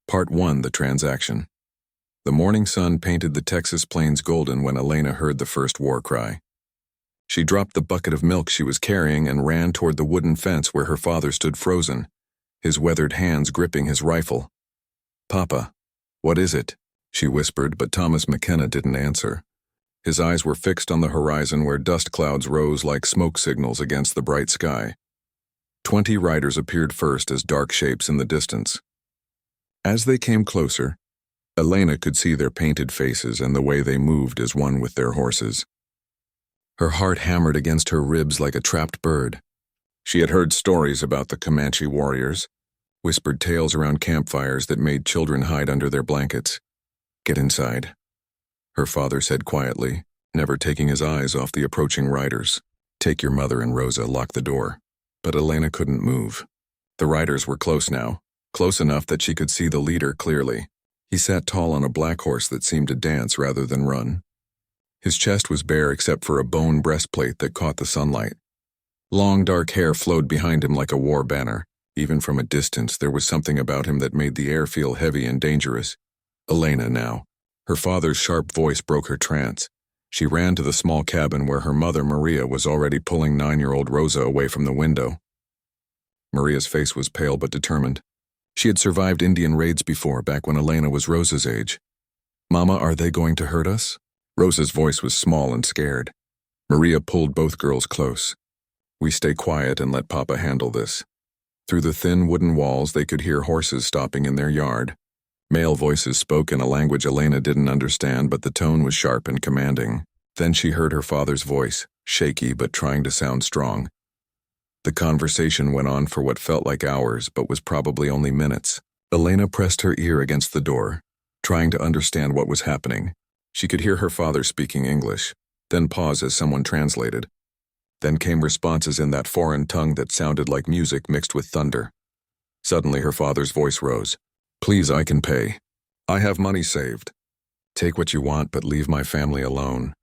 Part 1: The Transaction. The morning sun painted the Texas plains golden when Elena heard the first war cry. She dropped the bucket of milk she was carrying and ran toward the wooden fence where her father stood frozen, his weathered hands gripping his rifle. "Papa, what is it?" she whispered, but Thomas McKenna didn't answer. His eyes were fixed on the horizon where dust clouds rose like smoke signals against the bright sky. 20 riders appeared first as dark shapes in the distance. As they came closer, Elena could see their painted faces and the way they moved as one with their horses. Her heart hammered against her ribs like a trapped bird. She had heard stories about the Comanche warriors, whispered tales around campfires that made children hide under their blankets. "Get inside," her father said quietly, never taking his eyes off the approaching riders. "Take your mother and Rosa, lock the door." But Elena couldn't move. The riders were close now, close enough that she could see the leader clearly. He sat tall on a black horse that seemed to dance rather than run. His chest was bare except for a bone breastplate that caught the sunlight. Long dark hair flowed behind him like a war banner. Even from a distance, there was something about him that made the air feel heavy and dangerous. Elena now. Her father's sharp voice broke her trance. She ran to the small cabin where her mother, Maria, was already pulling 9-year-old Rosa away from the window. Maria's face was pale but determined. She had survived Indian raids before, back when Elena was Rosa's age. "Mama, are they going to hurt us?" Rosa's voice was small and scared. Maria pulled both girls close. "We stay quiet and let Papa handle this." Through the thin wooden walls, they could hear horses stopping in their yard. Male voices spoke in a language Elena didn't understand, but the tone was sharp and commanding. Then she heard her father's voice, shaky but trying to sound strong. The conversation went on for what felt like hours, but was probably only minutes. Elena pressed her ear against the door, trying to understand what was happening. She could hear her father speaking English, then pause as someone translated. Then came responses in that foreign tongue that sounded like music mixed with thunder. Suddenly her father's voice rose. "Please, I can pay. I have money saved. Take what you want, but leave my family alone."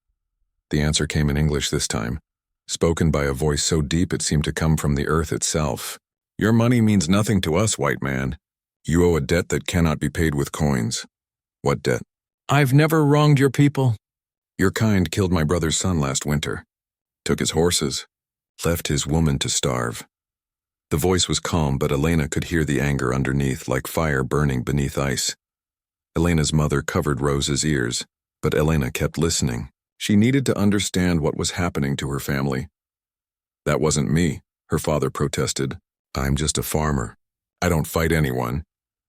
The answer came in English this time, spoken by a voice so deep it seemed to come from the earth itself. "Your money means nothing to us, white man. You owe a debt that cannot be paid with coins." "What debt?" "I've never wronged your people." "Your kind killed my brother's son last winter. Took his horses. Left his woman to starve." The voice was calm, but Elena could hear the anger underneath, like fire burning beneath ice. Elena's mother covered Rosa's ears, but Elena kept listening. She needed to understand what was happening to her family. "That wasn't me," her father protested. "I'm just a farmer. I don't fight anyone.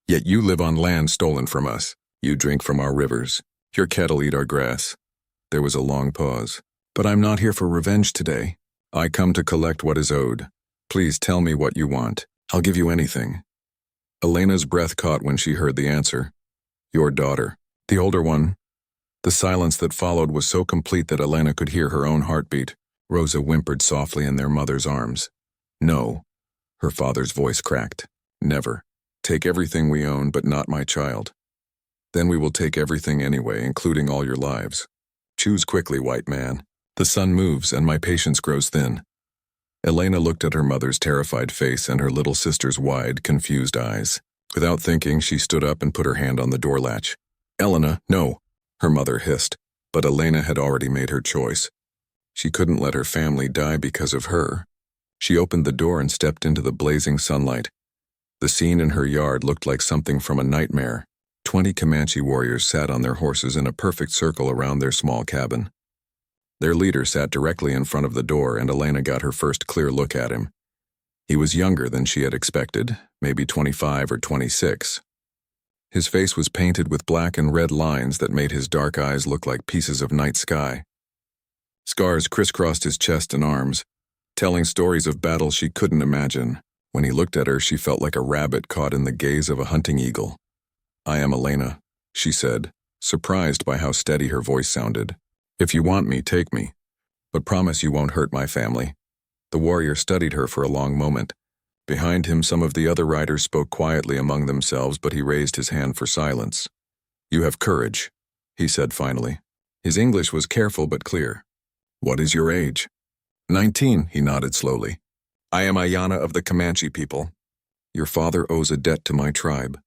Yet you live on land stolen from us. You drink from our rivers. Your cattle eat our grass." There was a long pause. "But I'm not here for revenge today. I come to collect what is owed. Please tell me what you want. I'll give you anything." Elena's breath caught when she heard the answer. "Your daughter, the older one." The silence that followed was so complete that Elena could hear her own heartbeat. Rosa whimpered softly in their mother's arms. "No," her father's voice cracked. "Never. Take everything we own, but not my child. Then we will take everything anyway, including all your lives. Choose quickly, white man. The sun moves and my patience grows thin." Elena looked at her mother's terrified face and her little sister's wide, confused eyes. Without thinking, she stood up and put her hand on the door latch. "Elena, no," her mother hissed, but Elena had already made her choice. She couldn't let her family die because of her. She opened the door and stepped into the blazing sunlight. The scene in her yard looked like something from a nightmare. 20 Comanche warriors sat on their horses in a perfect circle around their small cabin. Their leader sat directly in front of the door, and Elena got her first clear look at him. He was younger than she had expected, maybe 25 or 26. His face was painted with black and red lines that made his dark eyes look like pieces of night sky. Scars crisscrossed his chest and arms, telling stories of battles she couldn't imagine. When he looked at her, she felt like a rabbit caught in the gaze of a hunting eagle. "I am Elena," she said, surprised by how steady her voice sounded. "If you want me, take me. But promise you won't hurt my family." The warrior studied her for a long moment. Behind him, some of the other riders spoke quietly among themselves, but he raised his hand for silence. "You have courage," he said finally. His English was careful but clear. "What is your age?" 19, he nodded slowly. "I am Ayana of the Comanche people. Your father owes a debt to my tribe.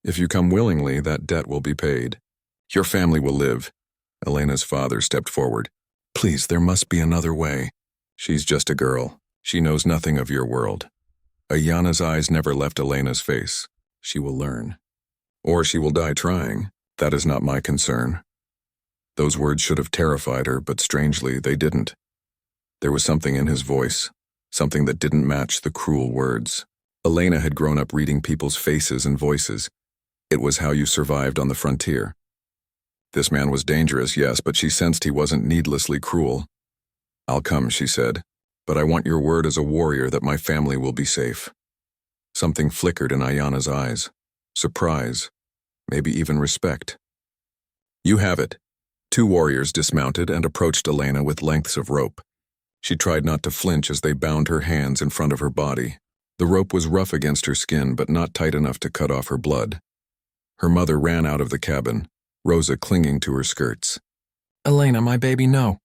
If you come willingly, that debt will be paid. Your family will live. Elena's father stepped forward. Please, there must be another way. She's just a girl. She knows nothing of your world. Ayana's eyes never left Elena's face. She will learn. Or she will die trying. That is not my concern. Those words should have terrified her, but strangely, they didn't. There was something in his voice, something that didn't match the cruel words. Elena had grown up reading people's faces and voices. It was how you survived on the frontier. This man was dangerous, yes, but she sensed he wasn't needlessly cruel. I'll come, she said, but I want your word as a warrior that my family will be safe. Something flickered in Ayana's eyes. Surprise, maybe even respect. You have it. 2 warriors dismounted and approached Elena with lengths of rope. She tried not to flinch as they bound her hands in front of her body. The rope was rough against her skin, but not tight enough to cut off her blood. Her mother ran out of the cabin, Rosa clinging to her skirts. Elena, my baby, no.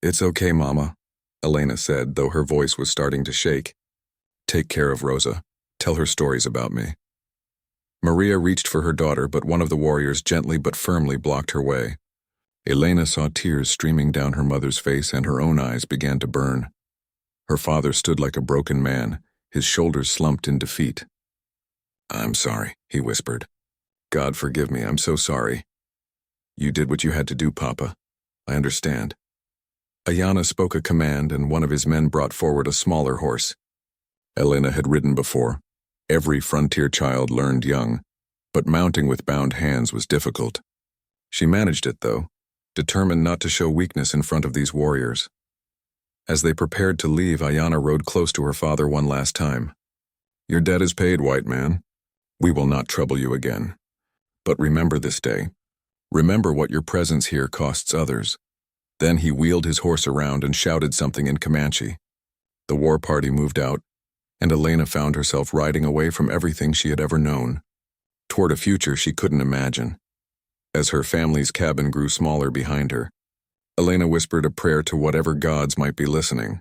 It's okay, Mama, Elena said, though her voice was starting to shake. Take care of Rosa. Tell her stories about me. Maria reached for her daughter, but one of the warriors gently but firmly blocked her way. Elena saw tears streaming down her mother's face, and her own eyes began to burn. Her father stood like a broken man, his shoulders slumped in defeat. I'm sorry, he whispered. God forgive me, I'm so sorry. You did what you had to do, Papa. I understand. Ayana spoke a command, and one of his men brought forward a smaller horse. Elena had ridden before. Every frontier child learned young, but mounting with bound hands was difficult. She managed it, though, determined not to show weakness in front of these warriors. As they prepared to leave, Ayana rode close to her father one last time. Your debt is paid, white man. We will not trouble you again. But remember this day. Remember what your presence here costs others. Then he wheeled his horse around and shouted something in Comanche. The war party moved out, and Elena found herself riding away from everything she had ever known, toward a future she couldn't imagine. As her family's cabin grew smaller behind her, Elena whispered a prayer to whatever gods might be listening.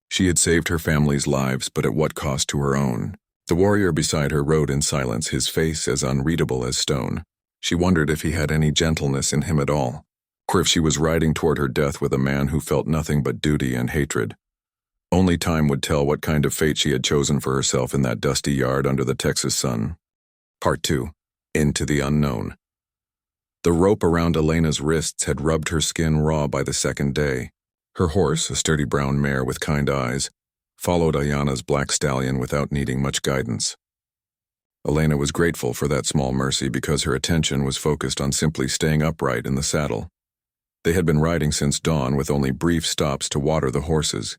She had saved her family's lives, but at what cost to her own? The warrior beside her rode in silence, his face as unreadable as stone. She wondered if he had any gentleness in him at all, or if she was riding toward her death with a man who felt nothing but duty and hatred. Only time would tell what kind of fate she had chosen for herself in that dusty yard under the Texas sun. Part 2. Into the Unknown. The rope around Elena's wrists had rubbed her skin raw by the second day. Her horse, a sturdy brown mare with kind eyes, followed Ayana's black stallion without needing much guidance. Elena was grateful for that small mercy because her attention was focused on simply staying upright in the saddle. They had been riding since dawn with only brief stops to water the horses.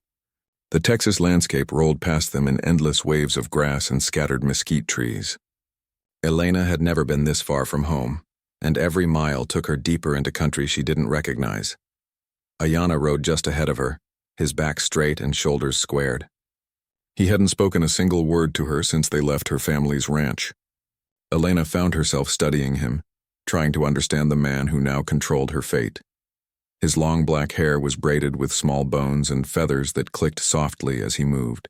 The Texas landscape rolled past them in endless waves of grass and scattered mesquite trees. Elena had never been this far from home, and every mile took her deeper into country she didn't recognize. Ayana rode just ahead of her, his back straight and shoulders squared. He hadn't spoken a single word to her since they left her family's ranch. Elena found herself studying him, trying to understand the man who now controlled her fate. His long black hair was braided with small bones and feathers that clicked softly as he moved.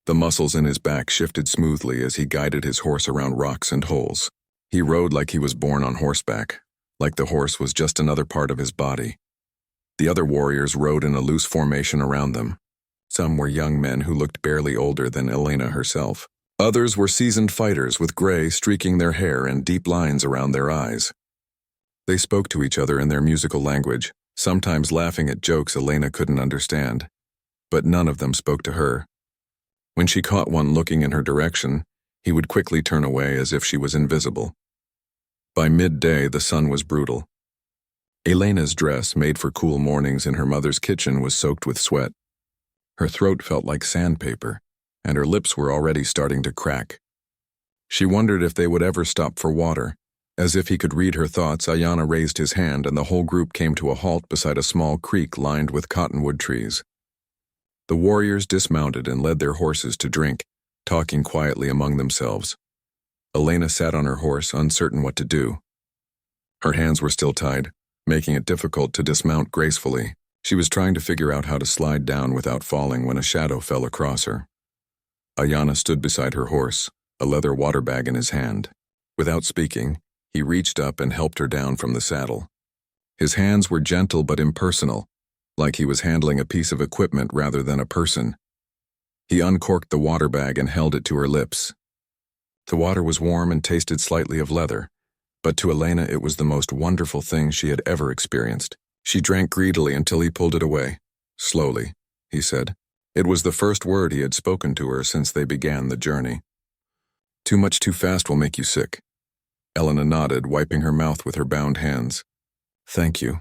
The muscles in his back shifted smoothly as he guided his horse around rocks and holes. He rode like he was born on horseback, like the horse was just another part of his body. The other warriors rode in a loose formation around them. Some were young men who looked barely older than Elena herself. Others were seasoned fighters with gray streaking their hair and deep lines around their eyes. They spoke to each other in their musical language, sometimes laughing at jokes Elena couldn't understand. But none of them spoke to her. When she caught one looking in her direction, he would quickly turn away as if she was invisible. By midday, the sun was brutal. Elena's dress, made for cool mornings in her mother's kitchen, was soaked with sweat. Her throat felt like sandpaper, and her lips were already starting to crack. She wondered if they would ever stop for water. As if he could read her thoughts, Ayana raised his hand and the whole group came to a halt beside a small creek lined with cottonwood trees. The warriors dismounted and led their horses to drink, talking quietly among themselves. Elena sat on her horse, uncertain what to do. Her hands were still tied, making it difficult to dismount gracefully. She was trying to figure out how to slide down without falling when a shadow fell across her. Ayana stood beside her horse, a leather water bag in his hand. Without speaking, he reached up and helped her down from the saddle. His hands were gentle but impersonal, like he was handling a piece of equipment rather than a person. He uncorked the water bag and held it to her lips. The water was warm and tasted slightly of leather, but to Elena it was the most wonderful thing she had ever experienced. She drank greedily until he pulled it away. Slowly, he said. It was the first word he had spoken to her since they began the journey. Too much too fast will make you sick. Elena nodded, wiping her mouth with her bound hands. Thank you.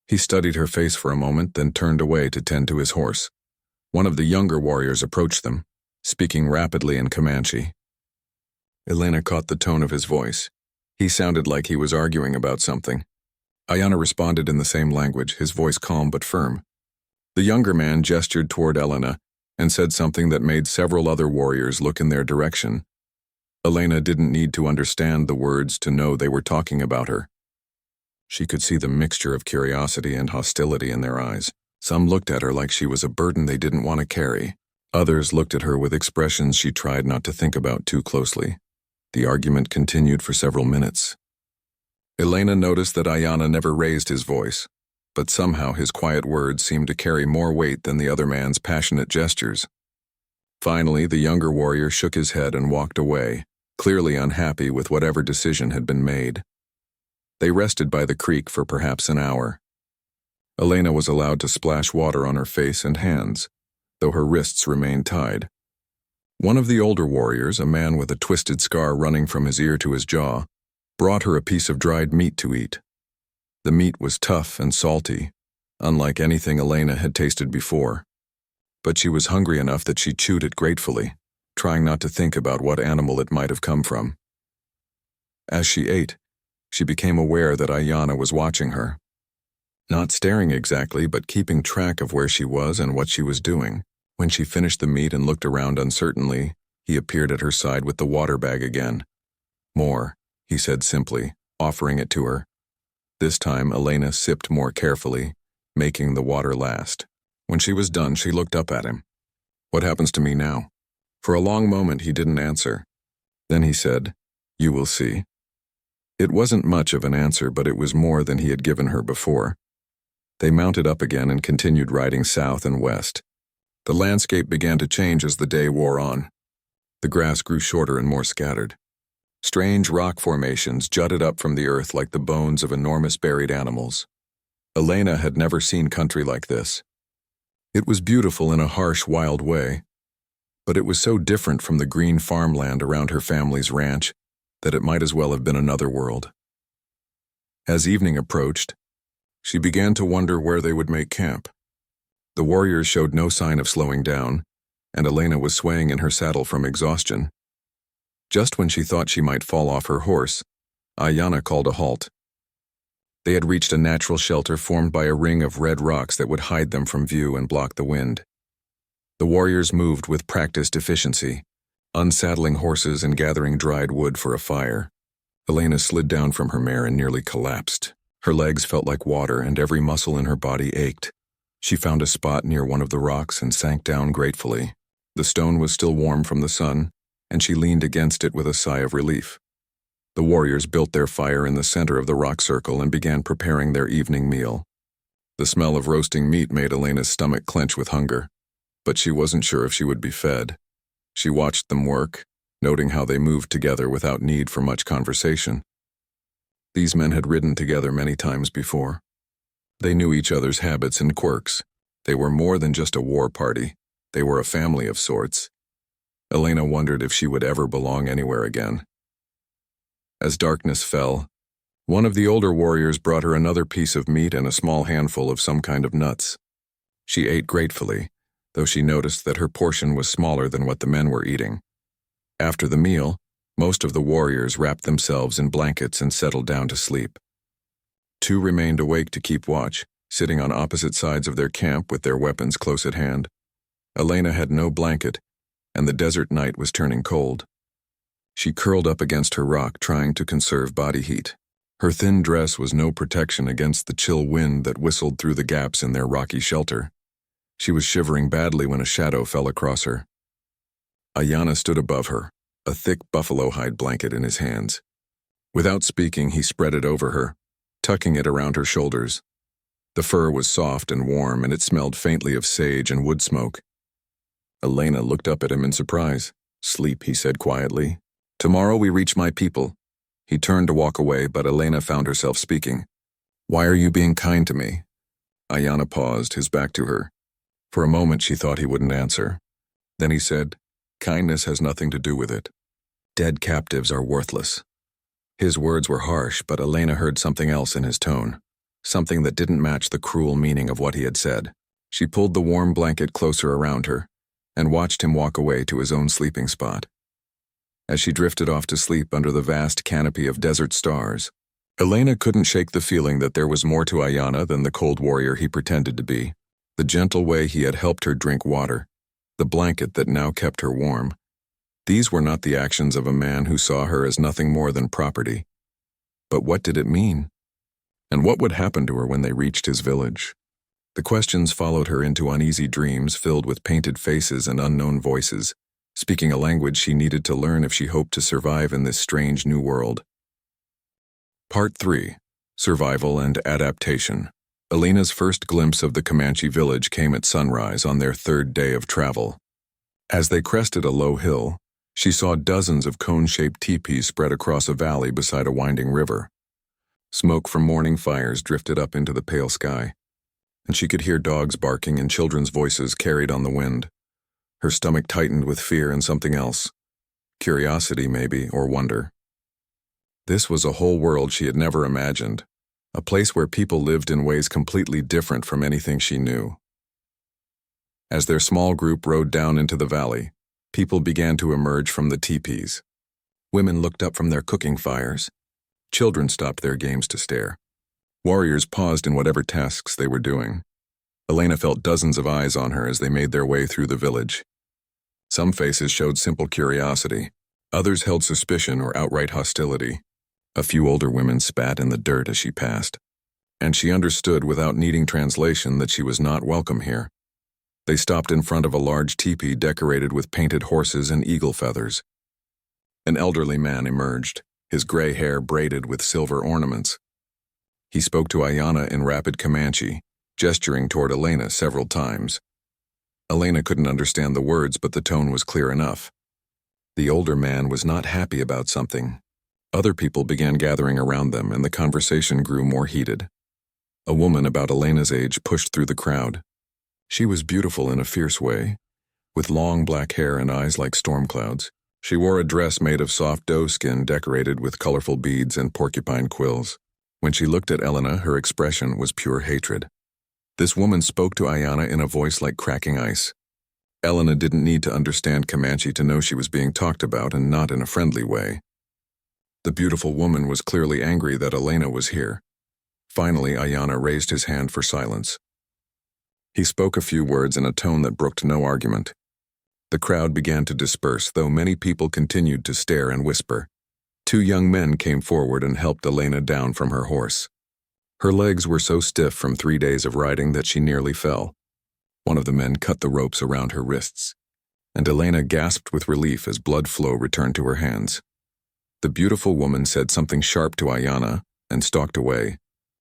He studied her face for a moment, then turned away to tend to his horse. One of the younger warriors approached them, speaking rapidly in Comanche. Elena caught the tone of his voice. He sounded like he was arguing about something. Ayana responded in the same language, his voice calm but firm. The younger man gestured toward Elena and said something that made several other warriors look in their direction. Elena didn't need to understand the words to know they were talking about her. She could see the mixture of curiosity and hostility in their eyes. Some looked at her like she was a burden they didn't want to carry. Others looked at her with expressions she tried not to think about too closely. The argument continued for several minutes. Elena noticed that Ayana never raised his voice, but somehow his quiet words seemed to carry more weight than the other man's passionate gestures. Finally, the younger warrior shook his head and walked away, clearly unhappy with whatever decision had been made. They rested by the creek for perhaps an hour. Elena was allowed to splash water on her face and hands, though her wrists remained tied. One of the older warriors, a man with a twisted scar running from his ear to his jaw, brought her a piece of dried meat to eat. The meat was tough and salty, unlike anything Elena had tasted before. But she was hungry enough that she chewed it gratefully, trying not to think about what animal it might have come from. As she ate, she became aware that Ayana was watching her. Not staring exactly, but keeping track of where she was and what she was doing. When she finished the meat and looked around uncertainly, he appeared at her side with the water bag again. More, he said simply, offering it to her. This time, Elena sipped more carefully, making the water last. When she was done, she looked up at him. What happens to me now? For a long moment, he didn't answer. Then he said, You will see. It wasn't much of an answer, but it was more than he had given her before. They mounted up again and continued riding south and west. The landscape began to change as the day wore on. The grass grew shorter and more scattered. Strange rock formations jutted up from the earth like the bones of enormous buried animals. Elena had never seen country like this. It was beautiful in a harsh, wild way, but it was so different from the green farmland around her family's ranch that it might as well have been another world. As evening approached, she began to wonder where they would make camp. The warriors showed no sign of slowing down, and Elena was swaying in her saddle from exhaustion. Just when she thought she might fall off her horse, Ayana called a halt. They had reached a natural shelter formed by a ring of red rocks that would hide them from view and block the wind. The warriors moved with practiced efficiency, unsaddling horses and gathering dried wood for a fire. Elena slid down from her mare and nearly collapsed. Her legs felt like water and every muscle in her body ached. She found a spot near one of the rocks and sank down gratefully. The stone was still warm from the sun, and she leaned against it with a sigh of relief. The warriors built their fire in the center of the rock circle and began preparing their evening meal. The smell of roasting meat made Elena's stomach clench with hunger, but she wasn't sure if she would be fed. She watched them work, noting how they moved together without need for much conversation. These men had ridden together many times before. They knew each other's habits and quirks. They were more than just a war party. They were a family of sorts. Elena wondered if she would ever belong anywhere again. As darkness fell, one of the older warriors brought her another piece of meat and a small handful of some kind of nuts. She ate gratefully, though she noticed that her portion was smaller than what the men were eating. After the meal, most of the warriors wrapped themselves in blankets and settled down to sleep. Two remained awake to keep watch, sitting on opposite sides of their camp with their weapons close at hand. Elena had no blanket, and the desert night was turning cold. She curled up against her rock, trying to conserve body heat. Her thin dress was no protection against the chill wind that whistled through the gaps in their rocky shelter. She was shivering badly when a shadow fell across her. Ayana stood above her, a thick buffalo hide blanket in his hands. Without speaking, he spread it over her, tucking it around her shoulders. The fur was soft and warm, and it smelled faintly of sage and wood smoke. Elena looked up at him in surprise. "Sleep," he said quietly. "Tomorrow we reach my people." He turned to walk away, but Elena found herself speaking. "Why are you being kind to me?" Ayana paused, his back to her. For a moment she thought he wouldn't answer. Then he said, "Kindness has nothing to do with it. Dead captives are worthless." His words were harsh, but Elena heard something else in his tone, something that didn't match the cruel meaning of what he had said. She pulled the warm blanket closer around her and watched him walk away to his own sleeping spot. As she drifted off to sleep under the vast canopy of desert stars, Elena couldn't shake the feeling that there was more to Ayana than the cold warrior he pretended to be. The gentle way he had helped her drink water, the blanket that now kept her warm. These were not the actions of a man who saw her as nothing more than property. But what did it mean? And what would happen to her when they reached his village? The questions followed her into uneasy dreams filled with painted faces and unknown voices, speaking a language she needed to learn if she hoped to survive in this strange new world. Part 3. Survival and Adaptation. Elena's first glimpse of the Comanche village came at sunrise on their third day of travel. As they crested a low hill, she saw dozens of cone-shaped teepees spread across a valley beside a winding river. Smoke from morning fires drifted up into the pale sky, and she could hear dogs barking and children's voices carried on the wind. Her stomach tightened with fear and something else. Curiosity, maybe, or wonder. This was a whole world she had never imagined, a place where people lived in ways completely different from anything she knew. As their small group rode down into the valley, people began to emerge from the teepees. Women looked up from their cooking fires. Children stopped their games to stare. Warriors paused in whatever tasks they were doing. Elena felt dozens of eyes on her as they made their way through the village. Some faces showed simple curiosity. Others held suspicion or outright hostility. A few older women spat in the dirt as she passed, and she understood without needing translation that she was not welcome here. They stopped in front of a large teepee decorated with painted horses and eagle feathers. An elderly man emerged, his gray hair braided with silver ornaments. He spoke to Ayana in rapid Comanche, gesturing toward Elena several times. Elena couldn't understand the words, but the tone was clear enough. The older man was not happy about something. Other people began gathering around them, and the conversation grew more heated. A woman about Elena's age pushed through the crowd. She was beautiful in a fierce way, with long black hair and eyes like storm clouds. She wore a dress made of soft doe skin decorated with colorful beads and porcupine quills. When she looked at Elena, her expression was pure hatred. This woman spoke to Ayana in a voice like cracking ice. Elena didn't need to understand Comanche to know she was being talked about, and not in a friendly way. The beautiful woman was clearly angry that Elena was here. Finally, Ayana raised his hand for silence. He spoke a few words in a tone that brooked no argument. The crowd began to disperse, though many people continued to stare and whisper. Two young men came forward and helped Elena down from her horse. Her legs were so stiff from 3 days of riding that she nearly fell. One of the men cut the ropes around her wrists, and Elena gasped with relief as blood flow returned to her hands. The beautiful woman said something sharp to Ayana and stalked away,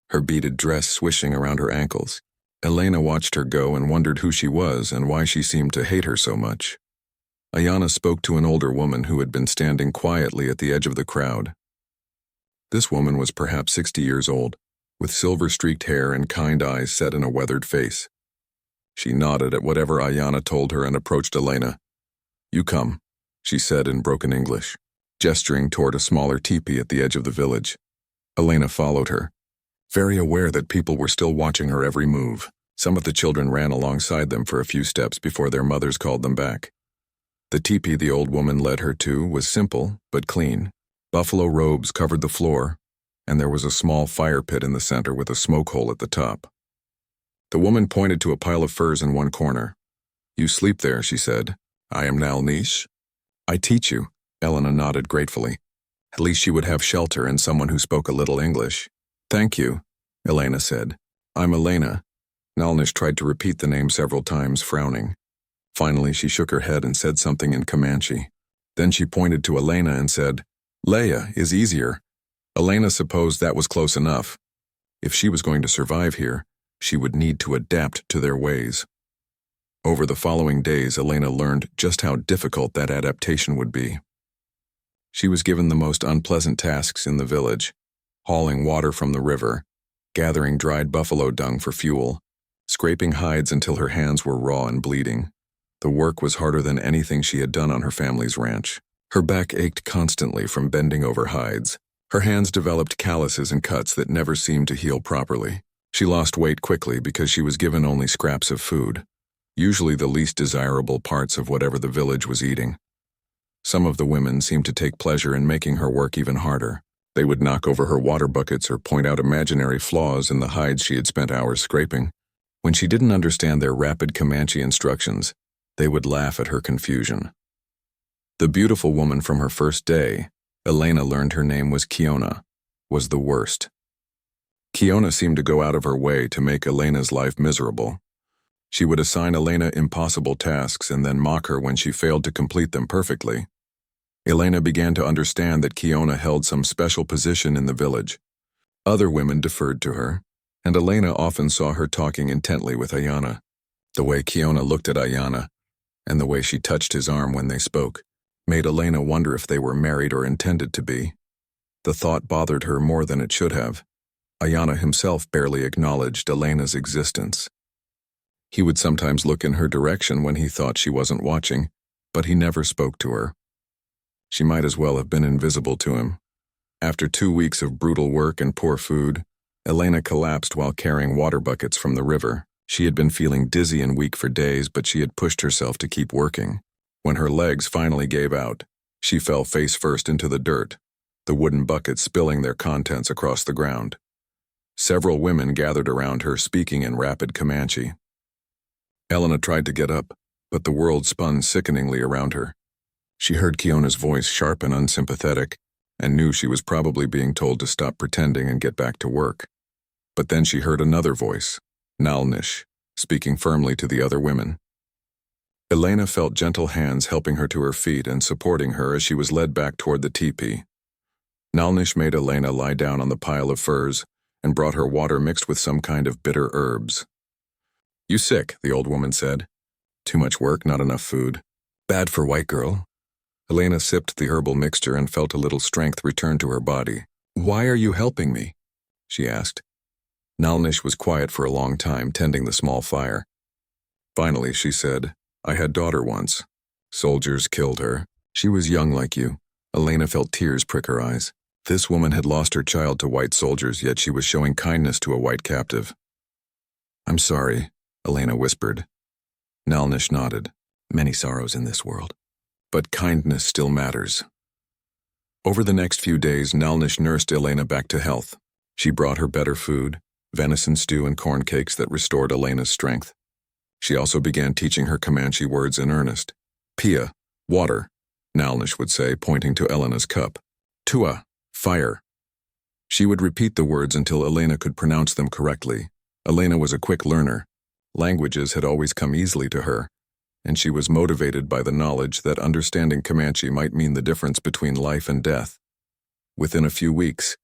her beaded dress swishing around her ankles. Elena watched her go and wondered who she was and why she seemed to hate her so much. Ayana spoke to an older woman who had been standing quietly at the edge of the crowd. This woman was perhaps 60 years old, with silver-streaked hair and kind eyes set in a weathered face. She nodded at whatever Ayana told her and approached Elena. "You come," she said in broken English, gesturing toward a smaller teepee at the edge of the village. Elena followed her, very aware that people were still watching her every move. Some of the children ran alongside them for a few steps before their mothers called them back. The teepee the old woman led her to was simple but clean. Buffalo robes covered the floor, and there was a small fire pit in the center with a smoke hole at the top. The woman pointed to a pile of furs in one corner. "You sleep there," she said. "I am Nalnish." "I teach you," Elena nodded gratefully. At least she would have shelter and someone who spoke a little English. "Thank you," Elena said. "I'm Elena." Nalnish tried to repeat the name several times, frowning. Finally, she shook her head and said something in Comanche. Then she pointed to Elena and said, "Leia is easier." Elena supposed that was close enough. If she was going to survive here, she would need to adapt to their ways. Over the following days, Elena learned just how difficult that adaptation would be. She was given the most unpleasant tasks in the village: hauling water from the river, gathering dried buffalo dung for fuel, scraping hides until her hands were raw and bleeding. The work was harder than anything she had done on her family's ranch. Her back ached constantly from bending over hides. Her hands developed calluses and cuts that never seemed to heal properly. She lost weight quickly because she was given only scraps of food, usually the least desirable parts of whatever the village was eating. Some of the women seemed to take pleasure in making her work even harder. They would knock over her water buckets or point out imaginary flaws in the hides she had spent hours scraping. When she didn't understand their rapid Comanche instructions, they would laugh at her confusion. The beautiful woman from her first day, Elena learned her name was Kiona, was the worst. Kiona seemed to go out of her way to make Elena's life miserable. She would assign Elena impossible tasks and then mock her when she failed to complete them perfectly. Elena began to understand that Kiona held some special position in the village. Other women deferred to her, and Elena often saw her talking intently with Ayana. The way Kiona looked at Ayana, and the way she touched his arm when they spoke, made Elena wonder if they were married or intended to be. The thought bothered her more than it should have. Ayana himself barely acknowledged Elena's existence. He would sometimes look in her direction when he thought she wasn't watching, but he never spoke to her. She might as well have been invisible to him. After 2 weeks of brutal work and poor food, Elena collapsed while carrying water buckets from the river. She had been feeling dizzy and weak for days, but she had pushed herself to keep working. When her legs finally gave out, she fell face first into the dirt, the wooden buckets spilling their contents across the ground. Several women gathered around her, speaking in rapid Comanche. Elena tried to get up, but the world spun sickeningly around her. She heard Kiona's voice, sharp and unsympathetic, and knew she was probably being told to stop pretending and get back to work. But then she heard another voice, Nalnish, speaking firmly to the other women. Elena felt gentle hands helping her to her feet and supporting her as she was led back toward the teepee. Nalnish made Elena lie down on the pile of furs and brought her water mixed with some kind of bitter herbs. "You sick?" the old woman said. "Too much work, not enough food. Bad for white girl." Elena sipped the herbal mixture and felt a little strength return to her body. "Why are you helping me?" she asked. Nalnish was quiet for a long time, tending the small fire. Finally, she said, "I had daughter once. Soldiers killed her. She was young like you." Elena felt tears prick her eyes. This woman had lost her child to white soldiers, yet she was showing kindness to a white captive. "I'm sorry," Elena whispered. Nalnish nodded. "Many sorrows in this world. But kindness still matters." Over the next few days, Nalnish nursed Elena back to health. She brought her better food, venison stew and corn cakes that restored Elena's strength. She also began teaching her Comanche words in earnest. "Pia, water," Nalnish would say, pointing to Elena's cup. "Tua, fire." She would repeat the words until Elena could pronounce them correctly. Elena was a quick learner. Languages had always come easily to her, and she was motivated by the knowledge that understanding Comanche might mean the difference between life and death. Within a few weeks,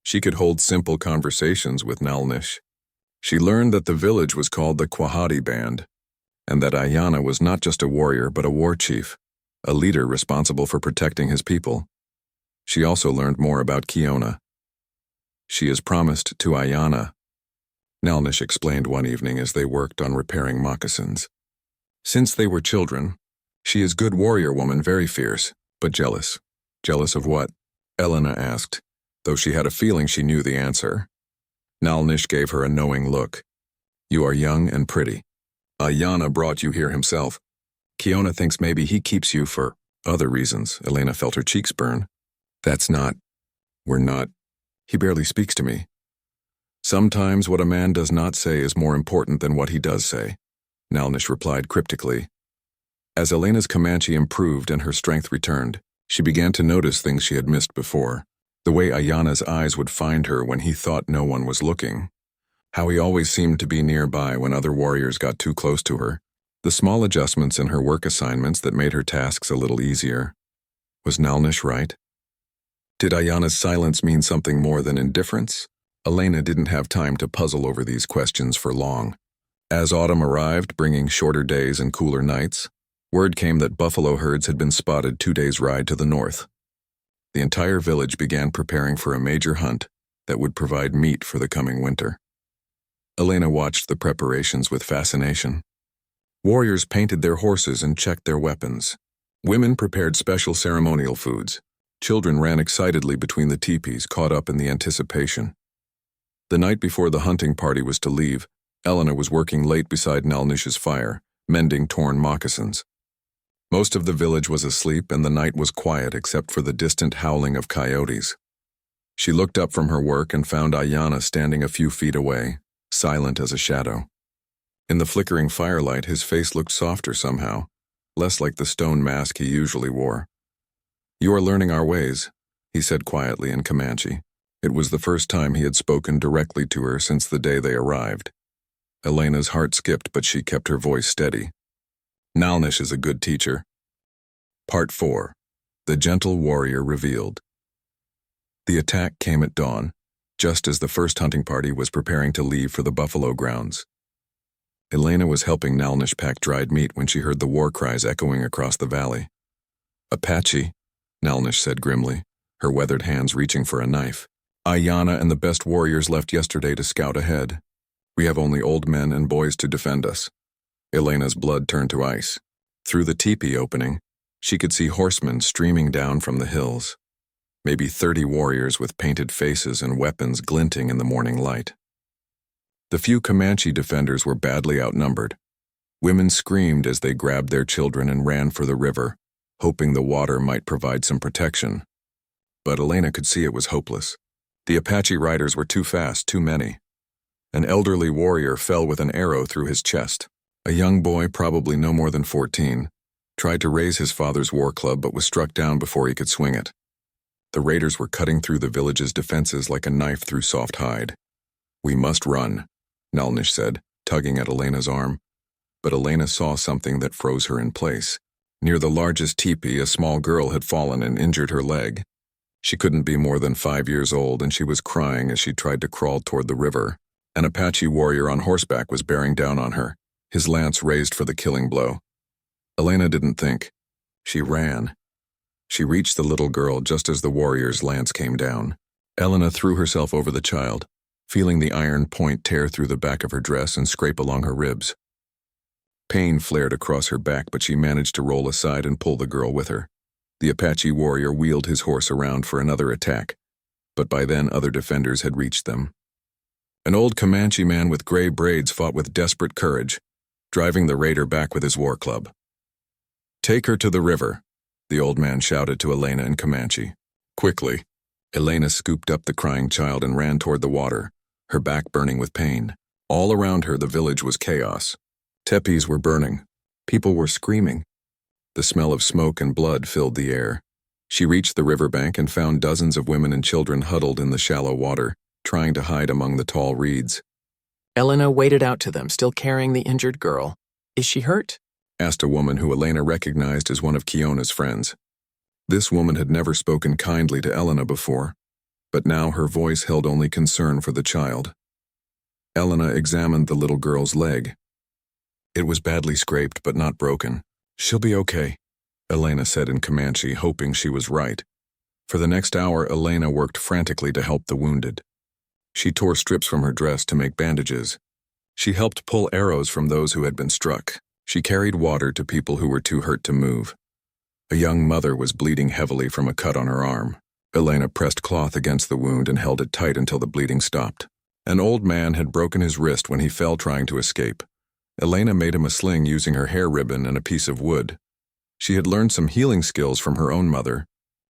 she could hold simple conversations with Nalnish. She learned that the village was called the Quahati Band, and that Ayana was not just a warrior but a war chief, a leader responsible for protecting his people. She also learned more about Kiona. "She is promised to Ayana," Nalnish explained one evening as they worked on repairing moccasins. "Since they were children, she is good warrior woman, very fierce, but jealous." "Jealous of what?" Elena asked, though she had a feeling she knew the answer. Nalnish gave her a knowing look. "You are young and pretty. Ayana brought you here himself. Kiona thinks maybe he keeps you for other reasons." Elena felt her cheeks burn. We're not. He barely speaks to me." "Sometimes what a man does not say is more important than what he does say," Nalnish replied cryptically. As Elena's Comanche improved and her strength returned, she began to notice things she had missed before. The way Ayana's eyes would find her when he thought no one was looking. How he always seemed to be nearby when other warriors got too close to her. The small adjustments in her work assignments that made her tasks a little easier. Was Nalnish right? Did Ayana's silence mean something more than indifference? Elena didn't have time to puzzle over these questions for long. As autumn arrived, bringing shorter days and cooler nights, word came that buffalo herds had been spotted 2 days' ride to the north. The entire village began preparing for a major hunt that would provide meat for the coming winter. Elena watched the preparations with fascination. Warriors painted their horses and checked their weapons. Women prepared special ceremonial foods. Children ran excitedly between the teepees, caught up in the anticipation. The night before the hunting party was to leave, Elena was working late beside Nalnish's fire, mending torn moccasins. Most of the village was asleep and the night was quiet except for the distant howling of coyotes. She looked up from her work and found Ayana standing a few feet away, silent as a shadow. In the flickering firelight, his face looked softer somehow, less like the stone mask he usually wore. "You are learning our ways," he said quietly in Comanche. It was the first time he had spoken directly to her since the day they arrived. Elena's heart skipped, but she kept her voice steady. "Nalnish is a good teacher." Part 4. The Gentle Warrior Revealed. The attack came at dawn, just as the first hunting party was preparing to leave for the buffalo grounds. Elena was helping Nalnish pack dried meat when she heard the war cries echoing across the valley. "Apache," Nalnish said grimly, her weathered hands reaching for a knife. "Ayana and the best warriors left yesterday to scout ahead. We have only old men and boys to defend us." Elena's blood turned to ice. Through the teepee opening, she could see horsemen streaming down from the hills. Maybe 30 warriors with painted faces and weapons glinting in the morning light. The few Comanche defenders were badly outnumbered. Women screamed as they grabbed their children and ran for the river, hoping the water might provide some protection. But Elena could see it was hopeless. The Apache riders were too fast, too many. An elderly warrior fell with an arrow through his chest. A young boy, probably no more than 14, tried to raise his father's war club but was struck down before he could swing it. The raiders were cutting through the village's defenses like a knife through soft hide. "We must run," Nalnish said, tugging at Elena's arm. But Elena saw something that froze her in place. Near the largest teepee, a small girl had fallen and injured her leg. She couldn't be more than 5 years old, and she was crying as she tried to crawl toward the river. An Apache warrior on horseback was bearing down on her, his lance raised for the killing blow. Elena didn't think. She ran. She reached the little girl just as the warrior's lance came down. Elena threw herself over the child, feeling the iron point tear through the back of her dress and scrape along her ribs. Pain flared across her back, but she managed to roll aside and pull the girl with her. The Apache warrior wheeled his horse around for another attack, but by then other defenders had reached them. An old Comanche man with gray braids fought with desperate courage, driving the raider back with his war club. "Take her to the river," the old man shouted to Elena in Comanche. Quickly, Elena scooped up the crying child and ran toward the water, her back burning with pain. All around her, the village was chaos. Tepees were burning. People were screaming. The smell of smoke and blood filled the air. She reached the riverbank and found dozens of women and children huddled in the shallow water, trying to hide among the tall reeds. Elena waded out to them, still carrying the injured girl. "Is she hurt?" asked a woman who Elena recognized as one of Kiona's friends. This woman had never spoken kindly to Elena before, but now her voice held only concern for the child. Elena examined the little girl's leg. It was badly scraped but not broken. "She'll be okay," Elena said in Comanche, hoping she was right. For the next hour, Elena worked frantically to help the wounded. She tore strips from her dress to make bandages. She helped pull arrows from those who had been struck. She carried water to people who were too hurt to move. A young mother was bleeding heavily from a cut on her arm. Elena pressed cloth against the wound and held it tight until the bleeding stopped. An old man had broken his wrist when he fell trying to escape. Elena made him a sling using her hair ribbon and a piece of wood. She had learned some healing skills from her own mother,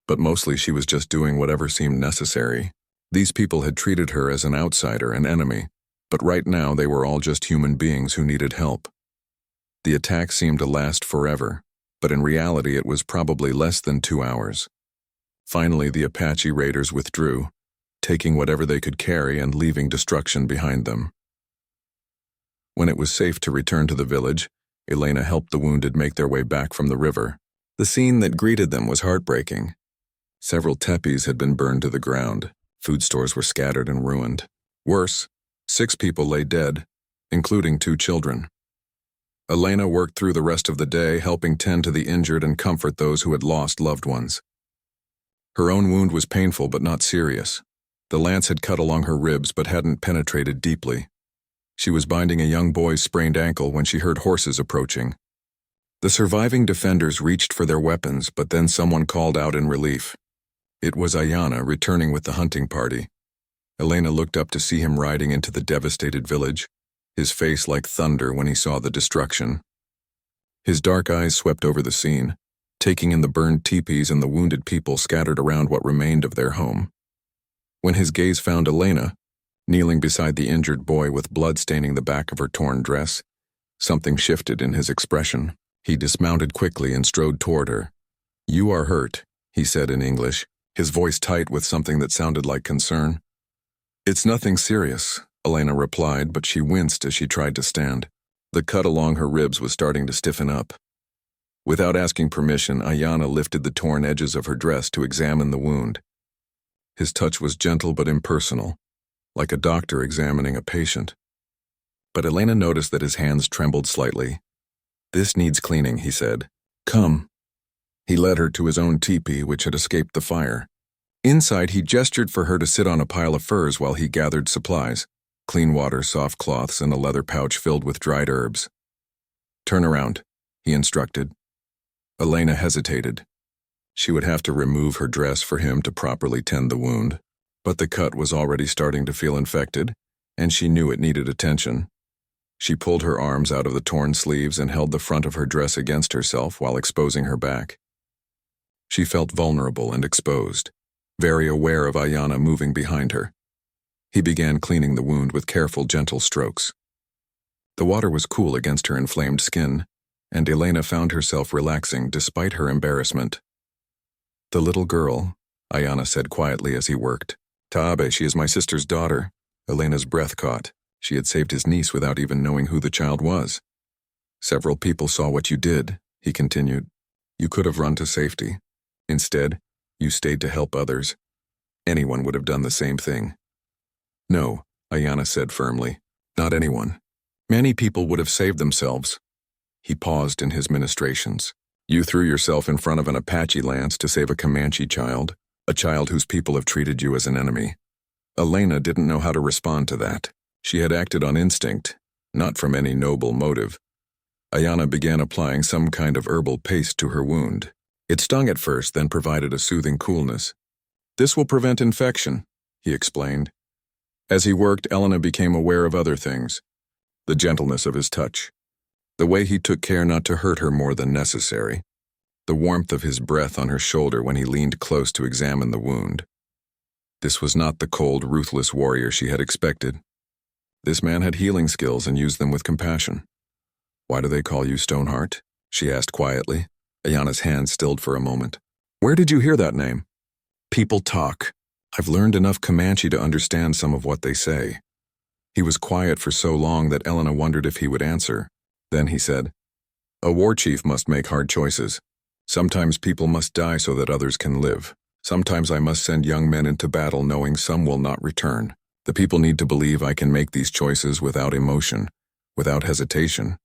but mostly she was just doing whatever seemed necessary. These people had treated her as an outsider, an enemy, but right now they were all just human beings who needed help. The attack seemed to last forever, but in reality it was probably less than 2 hours. Finally, the Apache raiders withdrew, taking whatever they could carry and leaving destruction behind them. When it was safe to return to the village, Elena helped the wounded make their way back from the river. The scene that greeted them was heartbreaking. Several tepes had been burned to the ground. Food stores were scattered and ruined. Worse, 6 people lay dead, including 2 children. Elena worked through the rest of the day, helping tend to the injured and comfort those who had lost loved ones. Her own wound was painful but not serious. The lance had cut along her ribs but hadn't penetrated deeply. She was binding a young boy's sprained ankle when she heard horses approaching. The surviving defenders reached for their weapons, but then someone called out in relief. It was Ayana returning with the hunting party. Elena looked up to see him riding into the devastated village, his face like thunder when he saw the destruction. His dark eyes swept over the scene, taking in the burned teepees and the wounded people scattered around what remained of their home. When his gaze found Elena, kneeling beside the injured boy with blood staining the back of her torn dress, something shifted in his expression. He dismounted quickly and strode toward her. "You are hurt," he said in English, his voice tight with something that sounded like concern. "It's nothing serious," Elena replied, but she winced as she tried to stand. The cut along her ribs was starting to stiffen up. Without asking permission, Ayana lifted the torn edges of her dress to examine the wound. His touch was gentle but impersonal, like a doctor examining a patient. But Elena noticed that his hands trembled slightly. "This needs cleaning," he said. "Come." He led her to his own teepee, which had escaped the fire. Inside, he gestured for her to sit on a pile of furs while he gathered supplies: clean water, soft cloths, and a leather pouch filled with dried herbs. "Turn around," he instructed. Elena hesitated. She would have to remove her dress for him to properly tend the wound, but the cut was already starting to feel infected, and she knew it needed attention. She pulled her arms out of the torn sleeves and held the front of her dress against herself while exposing her back. She felt vulnerable and exposed, very aware of Ayana moving behind her. He began cleaning the wound with careful, gentle strokes. The water was cool against her inflamed skin, and Elena found herself relaxing despite her embarrassment. "The little girl," Ayana said quietly as he worked. "Taabe, she is my sister's daughter." Elena's breath caught. She had saved his niece without even knowing who the child was. "Several people saw what you did," he continued. "You could have run to safety. Instead, you stayed to help others. Anyone would have done the same thing." "No," Ayana said firmly. "Not anyone. Many people would have saved themselves." He paused in his ministrations. "You threw yourself in front of an Apache lance to save a Comanche child, a child whose people have treated you as an enemy." Elena didn't know how to respond to that. She had acted on instinct, not from any noble motive. Ayana began applying some kind of herbal paste to her wound. It stung at first, then provided a soothing coolness. "This will prevent infection," he explained. As he worked, Elena became aware of other things. The gentleness of his touch. The way he took care not to hurt her more than necessary. The warmth of his breath on her shoulder when he leaned close to examine the wound. This was not the cold, ruthless warrior she had expected. This man had healing skills and used them with compassion. "Why do they call you Stoneheart?" she asked quietly. Ayana's hand stilled for a moment. "Where did you hear that name?" "People talk. I've learned enough Comanche to understand some of what they say." He was quiet for so long that Elena wondered if he would answer. Then he said, "A war chief must make hard choices. Sometimes people must die so that others can live. Sometimes I must send young men into battle knowing some will not return. The people need to believe I can make these choices without emotion, without hesitation.